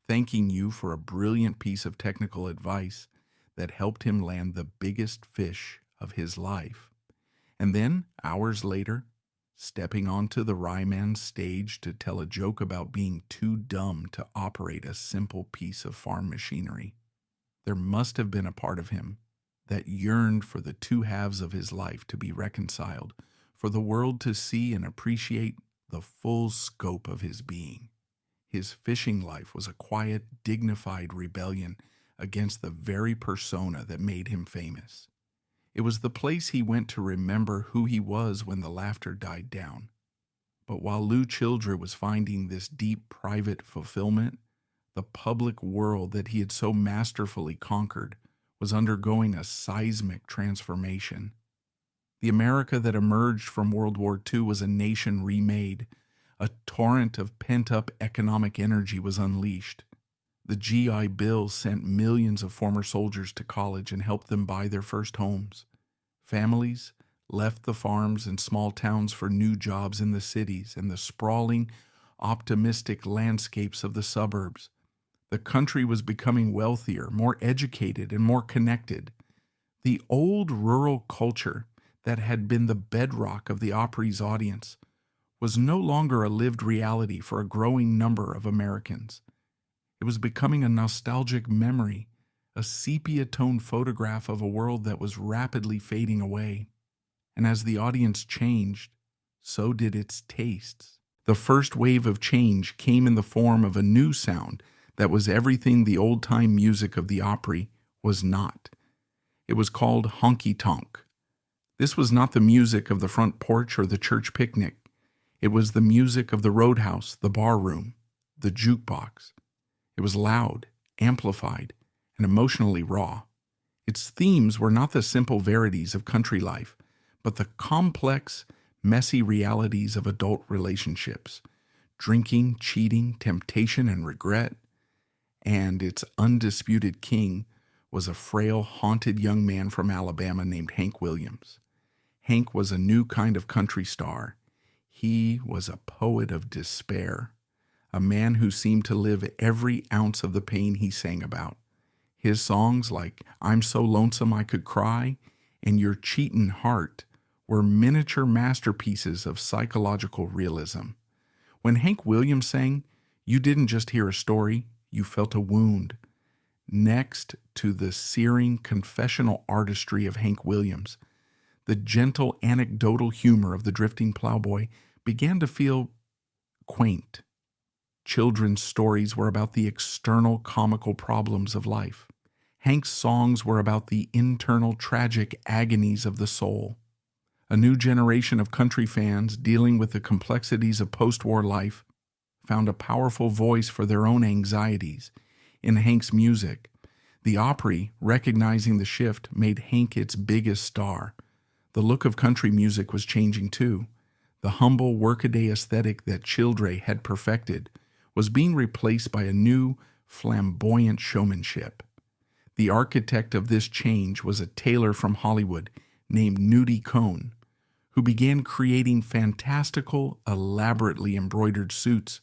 thanking you for a brilliant piece of technical advice that helped him land the biggest fish of his life. And then, hours later, stepping onto the Ryman's stage to tell a joke about being too dumb to operate a simple piece of farm machinery. There must have been a part of him that yearned for the two halves of his life to be reconciled, for the world to see and appreciate the full scope of his being. His fishing life was a quiet, dignified rebellion against the very persona that made him famous. It was the place he went to remember who he was when the laughter died down. But while Lew Childre was finding this deep private fulfillment, the public world that he had so masterfully conquered was undergoing a seismic transformation. The America that emerged from World War II was a nation remade. A torrent of pent-up economic energy was unleashed. The GI Bill sent millions of former soldiers to college and helped them buy their first homes. Families left the farms and small towns for new jobs in the cities and the sprawling, optimistic landscapes of the suburbs. The country was becoming wealthier, more educated, and more connected. The old rural culture that had been the bedrock of the Opry's audience was no longer a lived reality for a growing number of Americans. It was becoming a nostalgic memory, a sepia-toned photograph of a world that was rapidly fading away. And as the audience changed, so did its tastes. The first wave of change came in the form of a new sound that was everything the old-time music of the Opry was not. It was called honky-tonk. This was not the music of the front porch or the church picnic. It was the music of the roadhouse, the bar room, the jukebox. It was loud, amplified, and emotionally raw. Its themes were not the simple verities of country life, but the complex, messy realities of adult relationships, drinking, cheating, temptation, and regret. And its undisputed king was a frail, haunted young man from Alabama named Hank Williams. Hank was a new kind of country star. He was a poet of despair, a man who seemed to live every ounce of the pain he sang about. His songs like I'm So Lonesome I Could Cry and Your Cheatin' Heart were miniature masterpieces of psychological realism. When Hank Williams sang, you didn't just hear a story, you felt a wound. Next to the searing confessional artistry of Hank Williams, the gentle anecdotal humor of the drifting plowboy began to feel quaint. Children's stories were about the external comical problems of life. Hank's songs were about the internal tragic agonies of the soul. A new generation of country fans dealing with the complexities of post-war life found a powerful voice for their own anxieties in Hank's music. The Opry, recognizing the shift, made Hank its biggest star. The look of country music was changing too. The humble workaday aesthetic that Childre had perfected was being replaced by a new, flamboyant showmanship. The architect of this change was a tailor from Hollywood named Nudie Cohn, who began creating fantastical, elaborately embroidered suits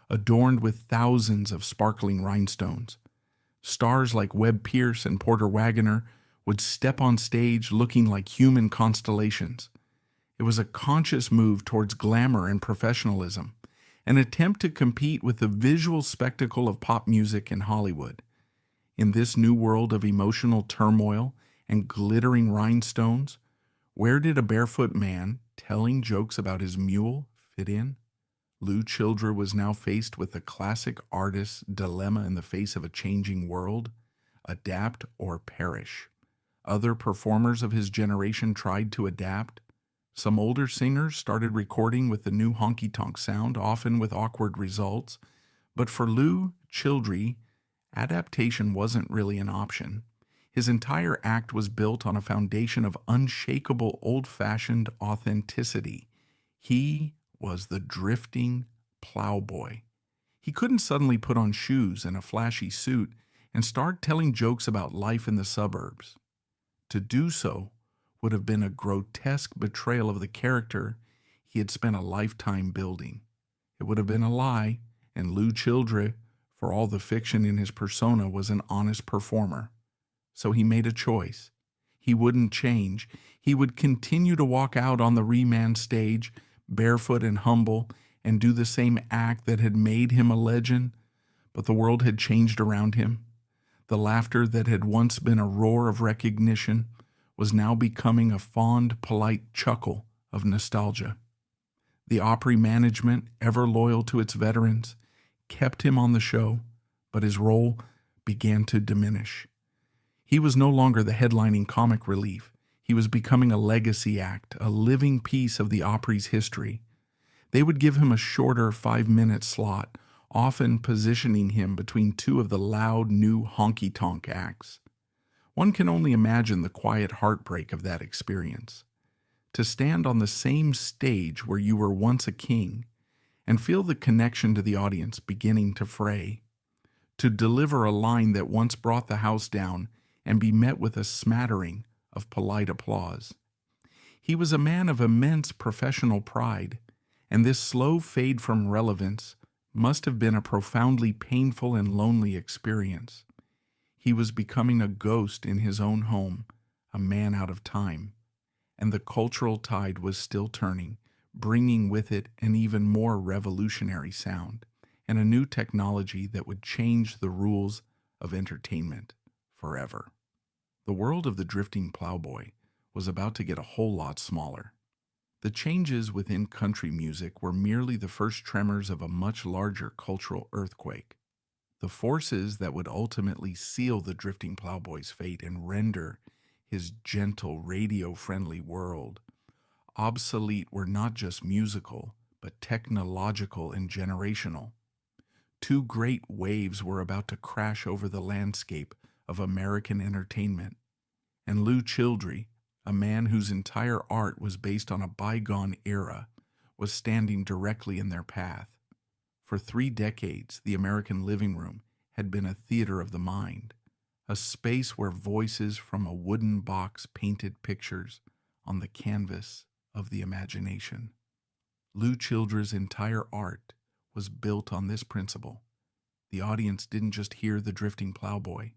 adorned with thousands of sparkling rhinestones. Stars like Webb Pierce and Porter Wagoner would step on stage looking like human constellations. It was a conscious move towards glamour and professionalism, an attempt to compete with the visual spectacle of pop music in Hollywood. In this new world of emotional turmoil and glittering rhinestones, where did a barefoot man telling jokes about his mule fit in? Lew Childre was now faced with the classic artist's dilemma in the face of a changing world: adapt or perish. Other performers of his generation tried to adapt. Some older singers started recording with the new honky-tonk sound, often with awkward results. But for Lew Childre, adaptation wasn't really an option. His entire act was built on a foundation of unshakable, old-fashioned authenticity. He was the drifting plowboy. He couldn't suddenly put on shoes and a flashy suit and start telling jokes about life in the suburbs. To do so would have been a grotesque betrayal of the character he had spent a lifetime building. It would have been a lie, and Lew Childre, for all the fiction in his persona, was an honest performer. So he made a choice. He wouldn't change. He would continue to walk out on the Reman stage, barefoot and humble, and do the same act that had made him a legend. But the world had changed around him. The laughter that had once been a roar of recognition was now becoming a fond, polite chuckle of nostalgia. The Opry management, ever loyal to its veterans, kept him on the show, but his role began to diminish. He was no longer the headlining comic relief. He was becoming a legacy act, a living piece of the Opry's history. They would give him a shorter 5-minute slot, often positioning him between two of the loud new honky-tonk acts. One can only imagine the quiet heartbreak of that experience. To stand on the same stage where you were once a king and feel the connection to the audience beginning to fray. To deliver a line that once brought the house down and be met with a smattering of polite applause. He was a man of immense professional pride, and this slow fade from relevance must have been a profoundly painful and lonely experience. He was becoming a ghost in his own home, a man out of time, and the cultural tide was still turning, bringing with it an even more revolutionary sound and a new technology that would change the rules of entertainment forever. The world of the drifting plowboy was about to get a whole lot smaller. The changes within country music were merely the first tremors of a much larger cultural earthquake. The forces that would ultimately seal the drifting plowboy's fate and render his gentle, radio-friendly world obsolete were not just musical, but technological and generational. Two great waves were about to crash over the landscape of American entertainment, and Lew Childre, a man whose entire art was based on a bygone era, was standing directly in their path. For 3 decades, the American living room had been a theater of the mind, a space where voices from a wooden box painted pictures on the canvas of the imagination. Lew Childre's entire art was built on this principle. The audience didn't just hear the drifting plowboy.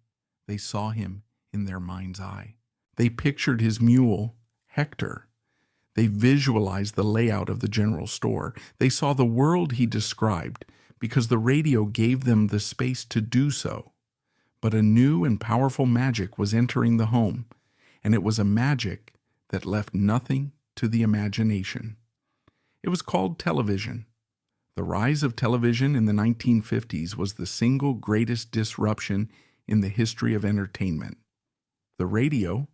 They saw him in their mind's eye. They pictured his mule, Hector. They visualized the layout of the general store. They saw the world he described because the radio gave them the space to do so. But a new and powerful magic was entering the home, and it was a magic that left nothing to the imagination. It was called television. The rise of television in the 1950s was the single greatest disruption in the history of entertainment. The radio,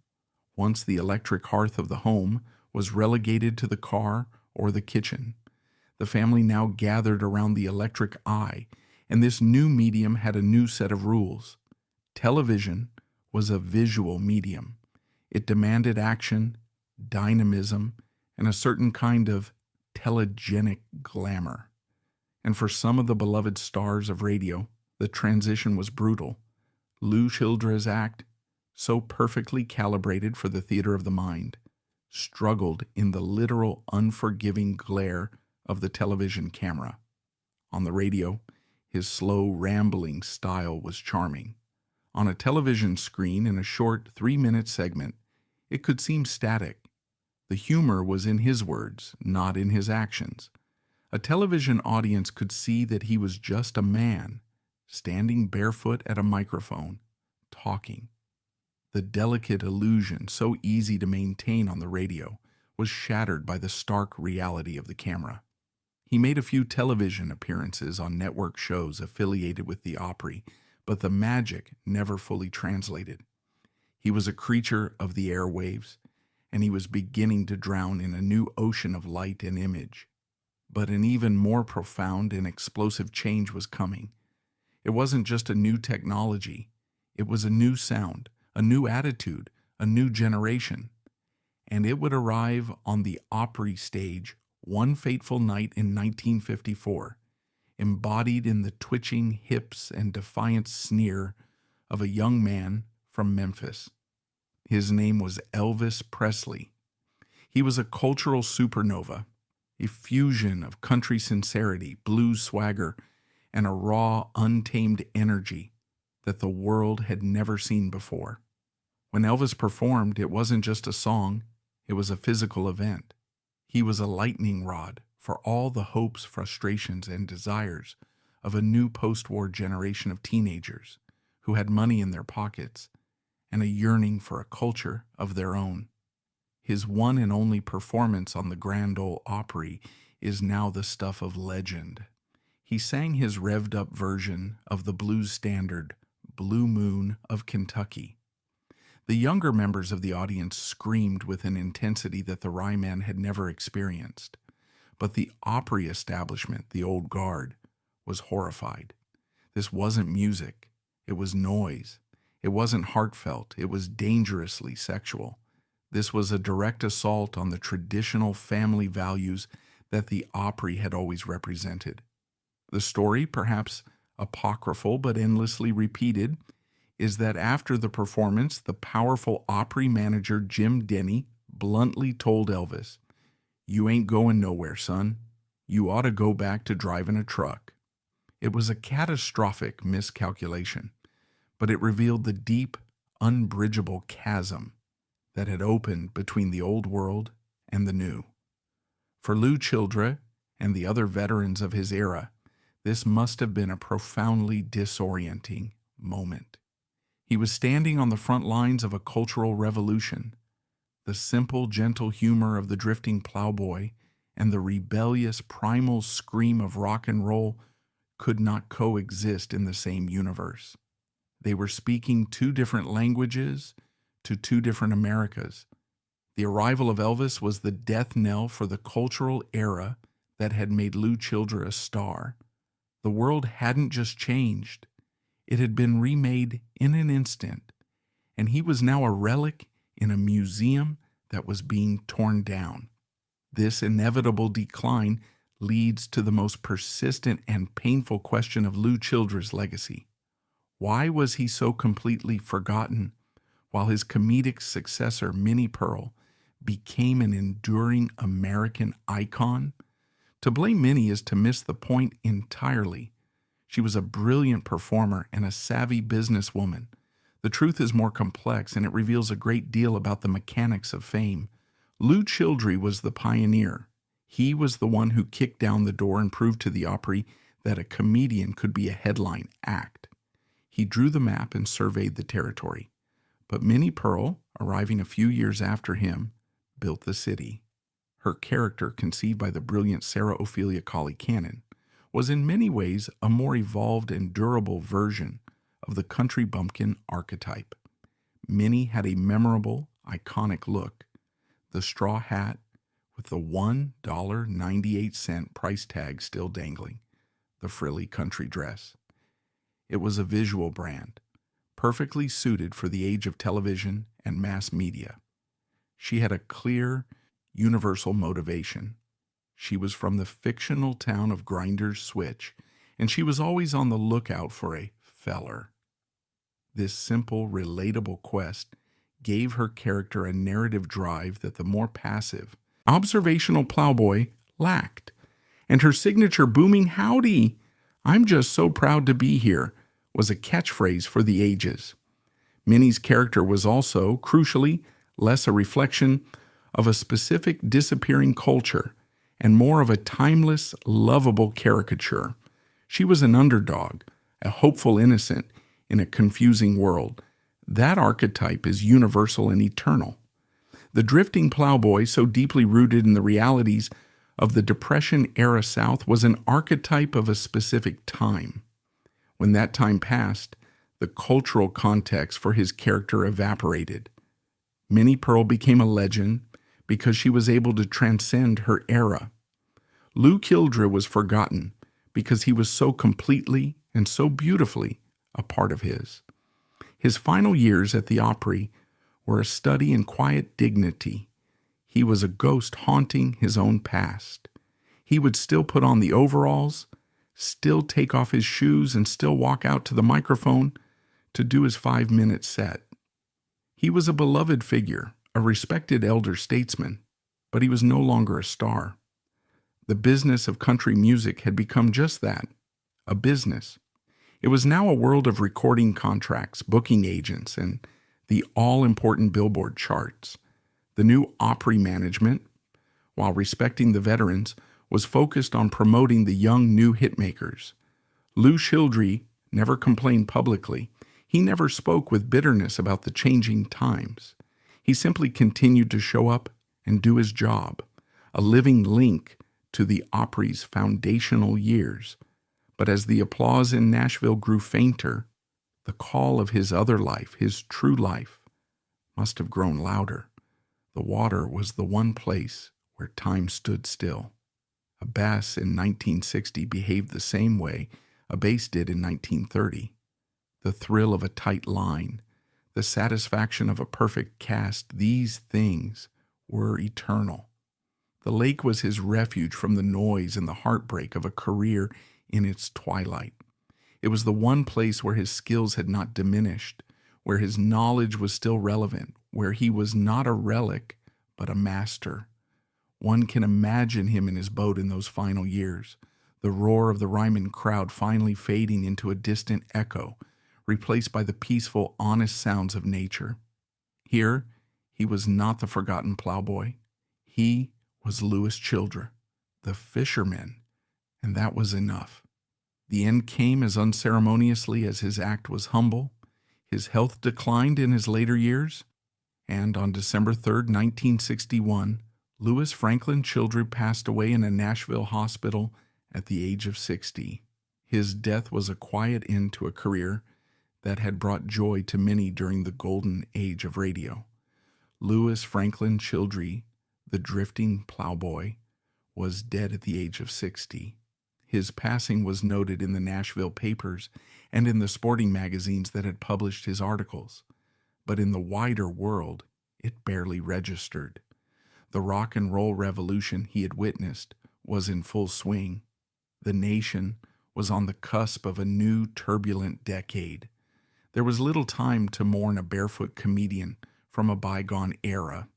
once the electric hearth of the home, was relegated to the car or the kitchen. The family now gathered around the electric eye, and this new medium had a new set of rules. Television was a visual medium. It demanded action, dynamism, and a certain kind of telegenic glamour. And for some of the beloved stars of radio, the transition was brutal. Lew Childre's act, so perfectly calibrated for the theater of the mind, struggled in the literal unforgiving glare of the television camera. On the radio, his slow, rambling style was charming. On a television screen in a short 3-minute segment, it could seem static. The humor was in his words, not in his actions. A television audience could see that he was just a man, standing barefoot at a microphone, talking. The delicate illusion, so easy to maintain on the radio, was shattered by the stark reality of the camera. He made a few television appearances on network shows affiliated with the Opry, but the magic never fully translated. He was a creature of the airwaves, and he was beginning to drown in a new ocean of light and image. But an even more profound and explosive change was coming. It wasn't just a new technology. It was a new sound, a new attitude, a new generation. And it would arrive on the Opry stage one fateful night in 1954, embodied in the twitching hips and defiant sneer of a young man from Memphis. His name was Elvis Presley. He was a cultural supernova, a fusion of country sincerity, blues swagger, and a raw, untamed energy that the world had never seen before. When Elvis performed, it wasn't just a song, it was a physical event. He was a lightning rod for all the hopes, frustrations, and desires of a new post-war generation of teenagers who had money in their pockets and a yearning for a culture of their own. His one and only performance on the Grand Ole Opry is now the stuff of legend. He sang his revved-up version of the blues standard, Blue Moon of Kentucky. The younger members of the audience screamed with an intensity that the Ryman had never experienced. But the Opry establishment, the old guard, was horrified. This wasn't music. It was noise. It wasn't heartfelt. It was dangerously sexual. This was a direct assault on the traditional family values that the Opry had always represented. The story, perhaps apocryphal but endlessly repeated, is that after the performance, the powerful Opry manager Jim Denny bluntly told Elvis, "You ain't going nowhere, son. You ought to go back to driving a truck." It was a catastrophic miscalculation, but it revealed the deep, unbridgeable chasm that had opened between the old world and the new. For Lew Childre and the other veterans of his era, this must have been a profoundly disorienting moment. He was standing on the front lines of a cultural revolution. The simple, gentle humor of the drifting plowboy and the rebellious, primal scream of rock and roll could not coexist in the same universe. They were speaking two different languages to two different Americas. The arrival of Elvis was the death knell for the cultural era that had made Lew Childre a star. The world hadn't just changed. It had been remade in an instant, and he was now a relic in a museum that was being torn down. This inevitable decline leads to the most persistent and painful question of Lew Childre's legacy. Why was he so completely forgotten, while his comedic successor, Minnie Pearl, became an enduring American icon? To blame Minnie is to miss the point entirely. She was a brilliant performer and a savvy businesswoman. The truth is more complex, and it reveals a great deal about the mechanics of fame. Lew Childre was the pioneer. He was the one who kicked down the door and proved to the Opry that a comedian could be a headline act. He drew the map and surveyed the territory. But Minnie Pearl, arriving a few years after him, built the city. Her character, conceived by the brilliant Sarah Ophelia Colley Cannon, was in many ways a more evolved and durable version of the country bumpkin archetype. Minnie had a memorable, iconic look. The straw hat with the $1.98 price tag still dangling, the frilly country dress. It was a visual brand, perfectly suited for the age of television and mass media. She had a clear, universal motivation. She was from the fictional town of Grinders Switch, and she was always on the lookout for a feller. This simple, relatable quest gave her character a narrative drive that the more passive, observational Plowboy lacked. And her signature booming "Howdy, I'm just so proud to be here" was a catchphrase for the ages. Minnie's character was also, crucially, less a reflection of a specific disappearing culture and more of a timeless, lovable caricature. She was an underdog, a hopeful innocent in a confusing world. That archetype is universal and eternal. The drifting Plowboy, so deeply rooted in the realities of the Depression-era South, was an archetype of a specific time. When that time passed, the cultural context for his character evaporated. Minnie Pearl became a legend because she was able to transcend her era. Lew Childre was forgotten because he was so completely and so beautifully a part of his. His final years at the Opry were a study in quiet dignity. He was a ghost haunting his own past. He would still put on the overalls, still take off his shoes, and still walk out to the microphone to do his 5-minute set. He was a beloved figure, a respected elder statesman, but he was no longer a star. The business of country music had become just that, a business. It was now a world of recording contracts, booking agents, and the all-important Billboard charts. The new Opry management, while respecting the veterans, was focused on promoting the young new hitmakers. Lew Childre never complained publicly. He never spoke with bitterness about the changing times. He simply continued to show up and do his job, a living link to the Opry's foundational years. But as the applause in Nashville grew fainter, the call of his other life, his true life, must have grown louder. The water was the one place where time stood still. A bass in 1960 behaved the same way a bass did in 1930. The thrill of a tight line, the satisfaction of a perfect cast, these things were eternal. The lake was his refuge from the noise and the heartbreak of a career in its twilight. It was the one place where his skills had not diminished, where his knowledge was still relevant, where he was not a relic, but a master. One can imagine him in his boat in those final years, the roar of the Ryman crowd finally fading into a distant echo, replaced by the peaceful, honest sounds of nature. Here, he was not the forgotten Plowboy. He was Lew Childre, the fisherman, and that was enough. The end came as unceremoniously as his act was humble. His health declined in his later years, and on December 3rd, 1961, Lewis Franklin Childre passed away in a Nashville hospital at the age of 60. His death was a quiet end to a career that had brought joy to many during the golden age of radio. Lewis Franklin Childre, the drifting Plowboy, was dead at the age of 60. His passing was noted in the Nashville papers and in the sporting magazines that had published his articles, but in the wider world, it barely registered. The rock and roll revolution he had witnessed was in full swing. The nation was on the cusp of a new turbulent decade. There was little time to mourn a barefoot comedian from a bygone era.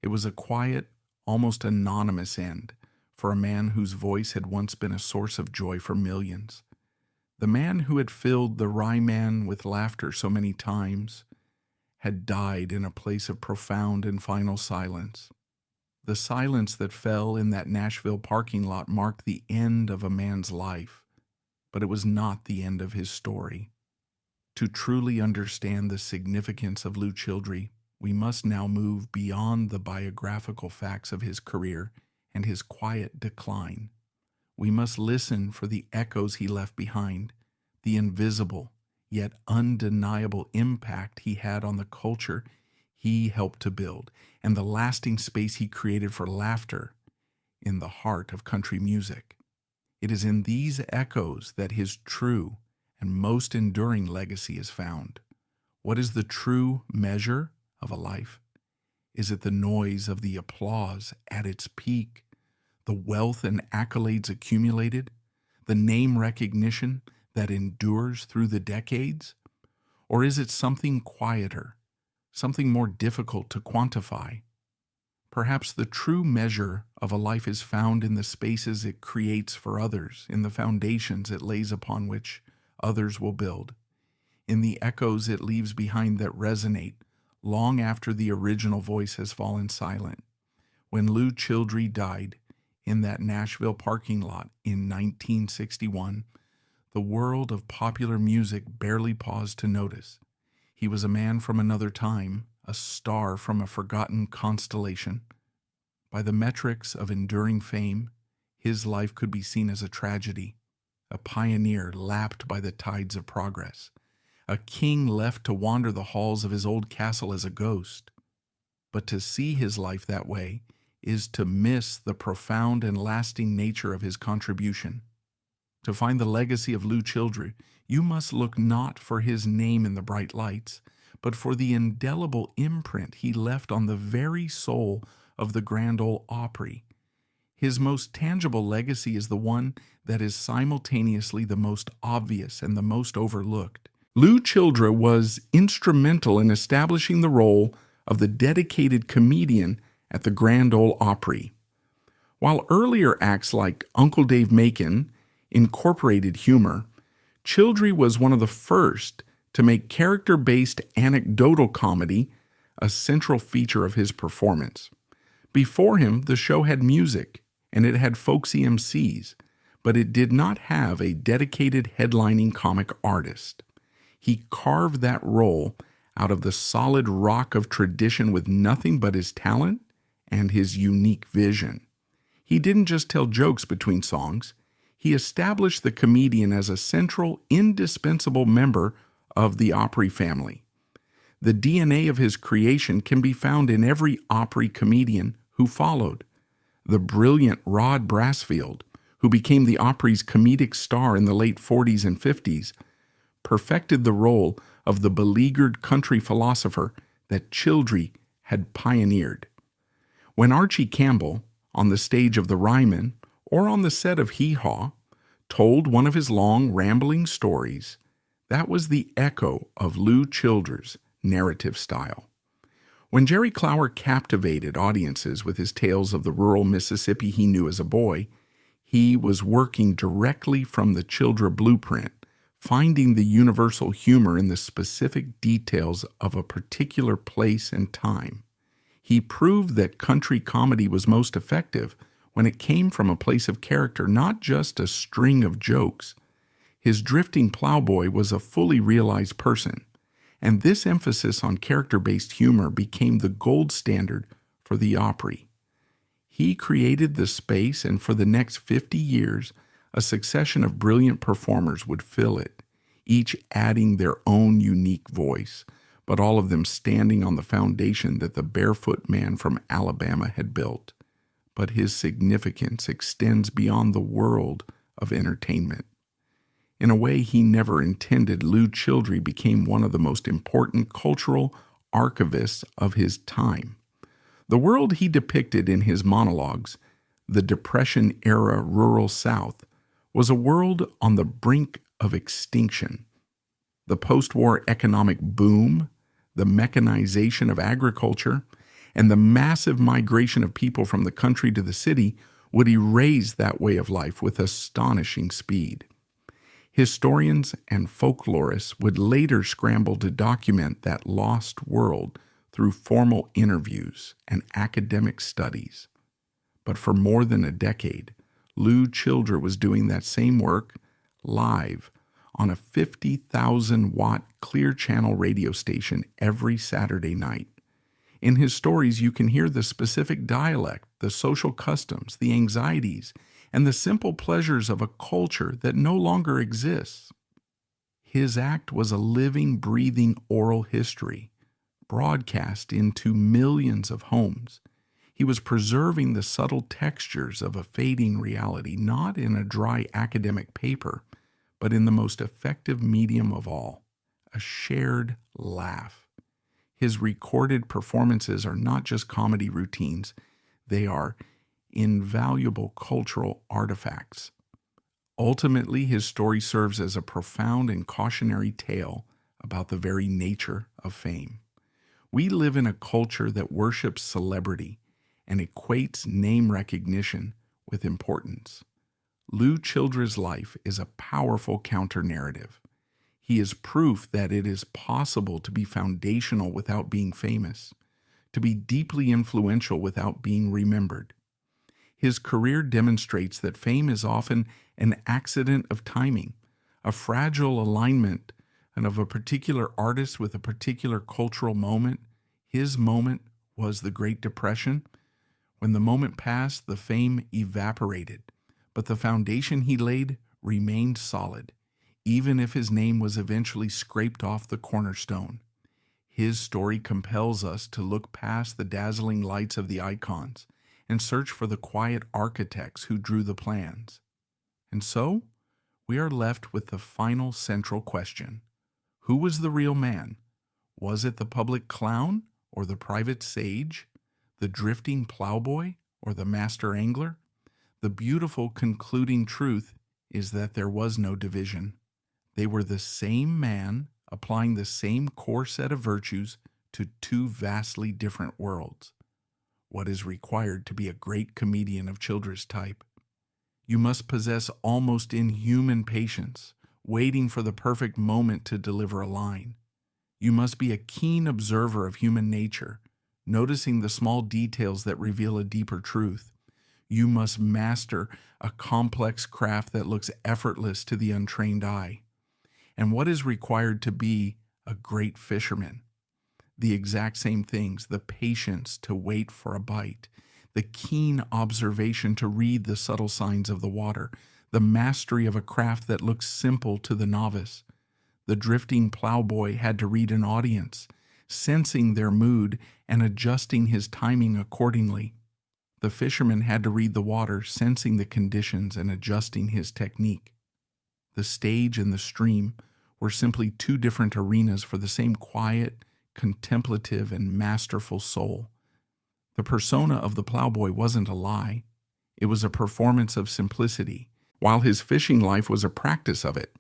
It was a quiet, almost anonymous end for a man whose voice had once been a source of joy for millions. The man who had filled the Ryman with laughter so many times had died in a place of profound and final silence. The silence that fell in that Nashville parking lot marked the end of a man's life, but it was not the end of his story. To truly understand the significance of Lew Childre, we must now move beyond the biographical facts of his career and his quiet decline. We must listen for the echoes he left behind, the invisible yet undeniable impact he had on the culture he helped to build, and the lasting space he created for laughter in the heart of country music. It is in these echoes that his true and most enduring legacy is found. What is the true measure of a life? Is it the noise of the applause at its peak, the wealth and accolades accumulated, the name recognition that endures through the decades? Or is it something quieter, something more difficult to quantify. Perhaps the true measure of a life is found in the spaces it creates for others, in the foundations it lays upon which others will build, in the echoes it leaves behind that resonate long after the original voice has fallen silent. When Lew Childre died in that Nashville parking lot in 1961, the world of popular music barely paused to notice. He was a man from another time, a star from a forgotten constellation. By the metrics of enduring fame, his life could be seen as a tragedy, a pioneer lapped by the tides of progress, a king left to wander the halls of his old castle as a ghost. But to see his life that way is to miss the profound and lasting nature of his contribution. To find the legacy of Lew Childre, you must look not for his name in the bright lights, but for the indelible imprint he left on the very soul of the Grand Ole Opry. His most tangible legacy is the one that is simultaneously the most obvious and the most overlooked. Lew Childre was instrumental in establishing the role of the dedicated comedian at the Grand Ole Opry. While earlier acts like Uncle Dave Macon incorporated humor, Childre was one of the first to make character-based anecdotal comedy a central feature of his performance. Before him, the show had music, and it had folksy MCs, but it did not have a dedicated headlining comic artist. He carved that role out of the solid rock of tradition with nothing but his talent and his unique vision. He didn't just tell jokes between songs. He established the comedian as a central, indispensable member of the Opry family. The DNA of his creation can be found in every Opry comedian who followed. The brilliant Rod Brasfield, who became the Opry's comedic star in the late 40s and 50s, perfected the role of the beleaguered country philosopher that Childre had pioneered. When Archie Campbell, on the stage of The Ryman or on the set of Hee Haw, told one of his long, rambling stories, that was the echo of Lew Childre's narrative style. When Jerry Clower captivated audiences with his tales of the rural Mississippi he knew as a boy, he was working directly from the Childre blueprint, finding the universal humor in the specific details of a particular place and time. He proved that country comedy was most effective when it came from a place of character, not just a string of jokes. His drifting plowboy was a fully realized person, and this emphasis on character-based humor became the gold standard for the Opry. He created the space, and for the next 50 years, a succession of brilliant performers would fill it, each adding their own unique voice, but all of them standing on the foundation that the barefoot man from Alabama had built. But his significance extends beyond the world of entertainment. In a way he never intended, Lew Childre became one of the most important cultural archivists of his time. The world he depicted in his monologues, the Depression-era rural South, was a world on the brink of extinction. The post-war economic boom, the mechanization of agriculture, and the massive migration of people from the country to the city would erase that way of life with astonishing speed. Historians and folklorists would later scramble to document that lost world through formal interviews and academic studies. But for more than a decade, Lew Childre was doing that same work live on a 50,000-watt Clear Channel radio station every Saturday night. In his stories, you can hear the specific dialect, the social customs, the anxieties, and the simple pleasures of a culture that no longer exists. His act was a living, breathing oral history, broadcast into millions of homes. He was preserving the subtle textures of a fading reality, not in a dry academic paper, but in the most effective medium of all, a shared laugh. His recorded performances are not just comedy routines, they are invaluable cultural artifacts. Ultimately, his story serves as a profound and cautionary tale about the very nature of fame. We live in a culture that worships celebrity and equates name recognition with importance. Lew Childre's life is a powerful counter-narrative. He is proof that it is possible to be foundational without being famous, to be deeply influential without being remembered. His career demonstrates that fame is often an accident of timing, a fragile alignment, and of a particular artist with a particular cultural moment. His moment was the Great Depression. When the moment passed, the fame evaporated, but the foundation he laid remained solid, even if his name was eventually scraped off the cornerstone. His story compels us to look past the dazzling lights of the icons and search for the quiet architects who drew the plans. And so, we are left with the final central question. Who was the real man? Was it the public clown or the private sage? The drifting plowboy or the master angler? The beautiful concluding truth is that there was no division. They were the same man applying the same core set of virtues to two vastly different worlds. What is required to be a great comedian of Childre's type? You must possess almost inhuman patience, waiting for the perfect moment to deliver a line. You must be a keen observer of human nature, noticing the small details that reveal a deeper truth. You must master a complex craft that looks effortless to the untrained eye. And what is required to be a great fisherman? The exact same things: the patience to wait for a bite, the keen observation to read the subtle signs of the water, the mastery of a craft that looks simple to the novice. The drifting plowboy had to read an audience, sensing their mood and adjusting his timing accordingly. The fisherman had to read the water, sensing the conditions and adjusting his technique. The stage and the stream were simply two different arenas for the same quiet, contemplative, and masterful soul. The persona of the plowboy wasn't a lie. It was a performance of simplicity, while his fishing life was a practice of it.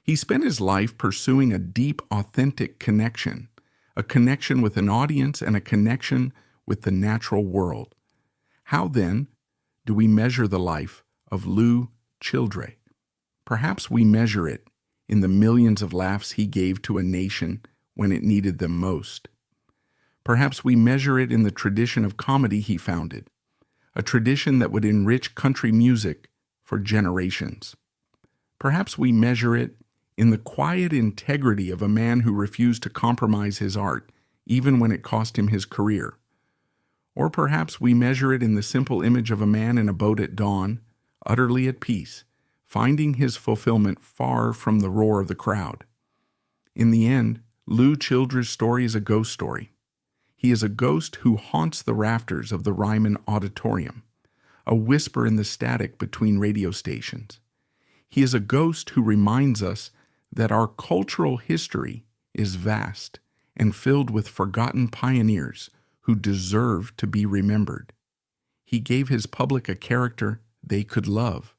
He spent his life pursuing a deep, authentic connection, a connection with an audience and a connection with the natural world. How, then, do we measure the life of Lew Childre? Perhaps we measure it in the millions of laughs he gave to a nation when it needed them most. Perhaps we measure it in the tradition of comedy he founded, a tradition that would enrich country music for generations. Perhaps we measure it in the quiet integrity of a man who refused to compromise his art, even when it cost him his career. Or perhaps we measure it in the simple image of a man in a boat at dawn, utterly at peace, finding his fulfillment far from the roar of the crowd. In the end, Lew Childre's story is a ghost story. He is a ghost who haunts the rafters of the Ryman Auditorium, a whisper in the static between radio stations. He is a ghost who reminds us that our cultural history is vast and filled with forgotten pioneers who deserve to be remembered. He gave his public a character they could love,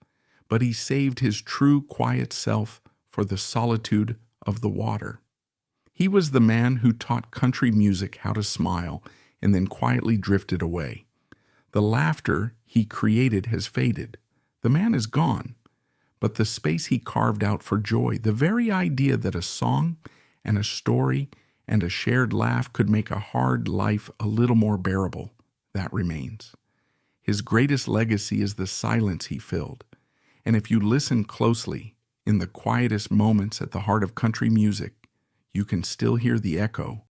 but he saved his true quiet self for the solitude of the water. He was the man who taught country music how to smile and then quietly drifted away. The laughter he created has faded. The man is gone, but the space he carved out for joy, the very idea that a song and a story and a shared laugh could make a hard life a little more bearable, that remains. His greatest legacy is the silence he filled. And if you listen closely, in the quietest moments at the heart of country music, you can still hear the echo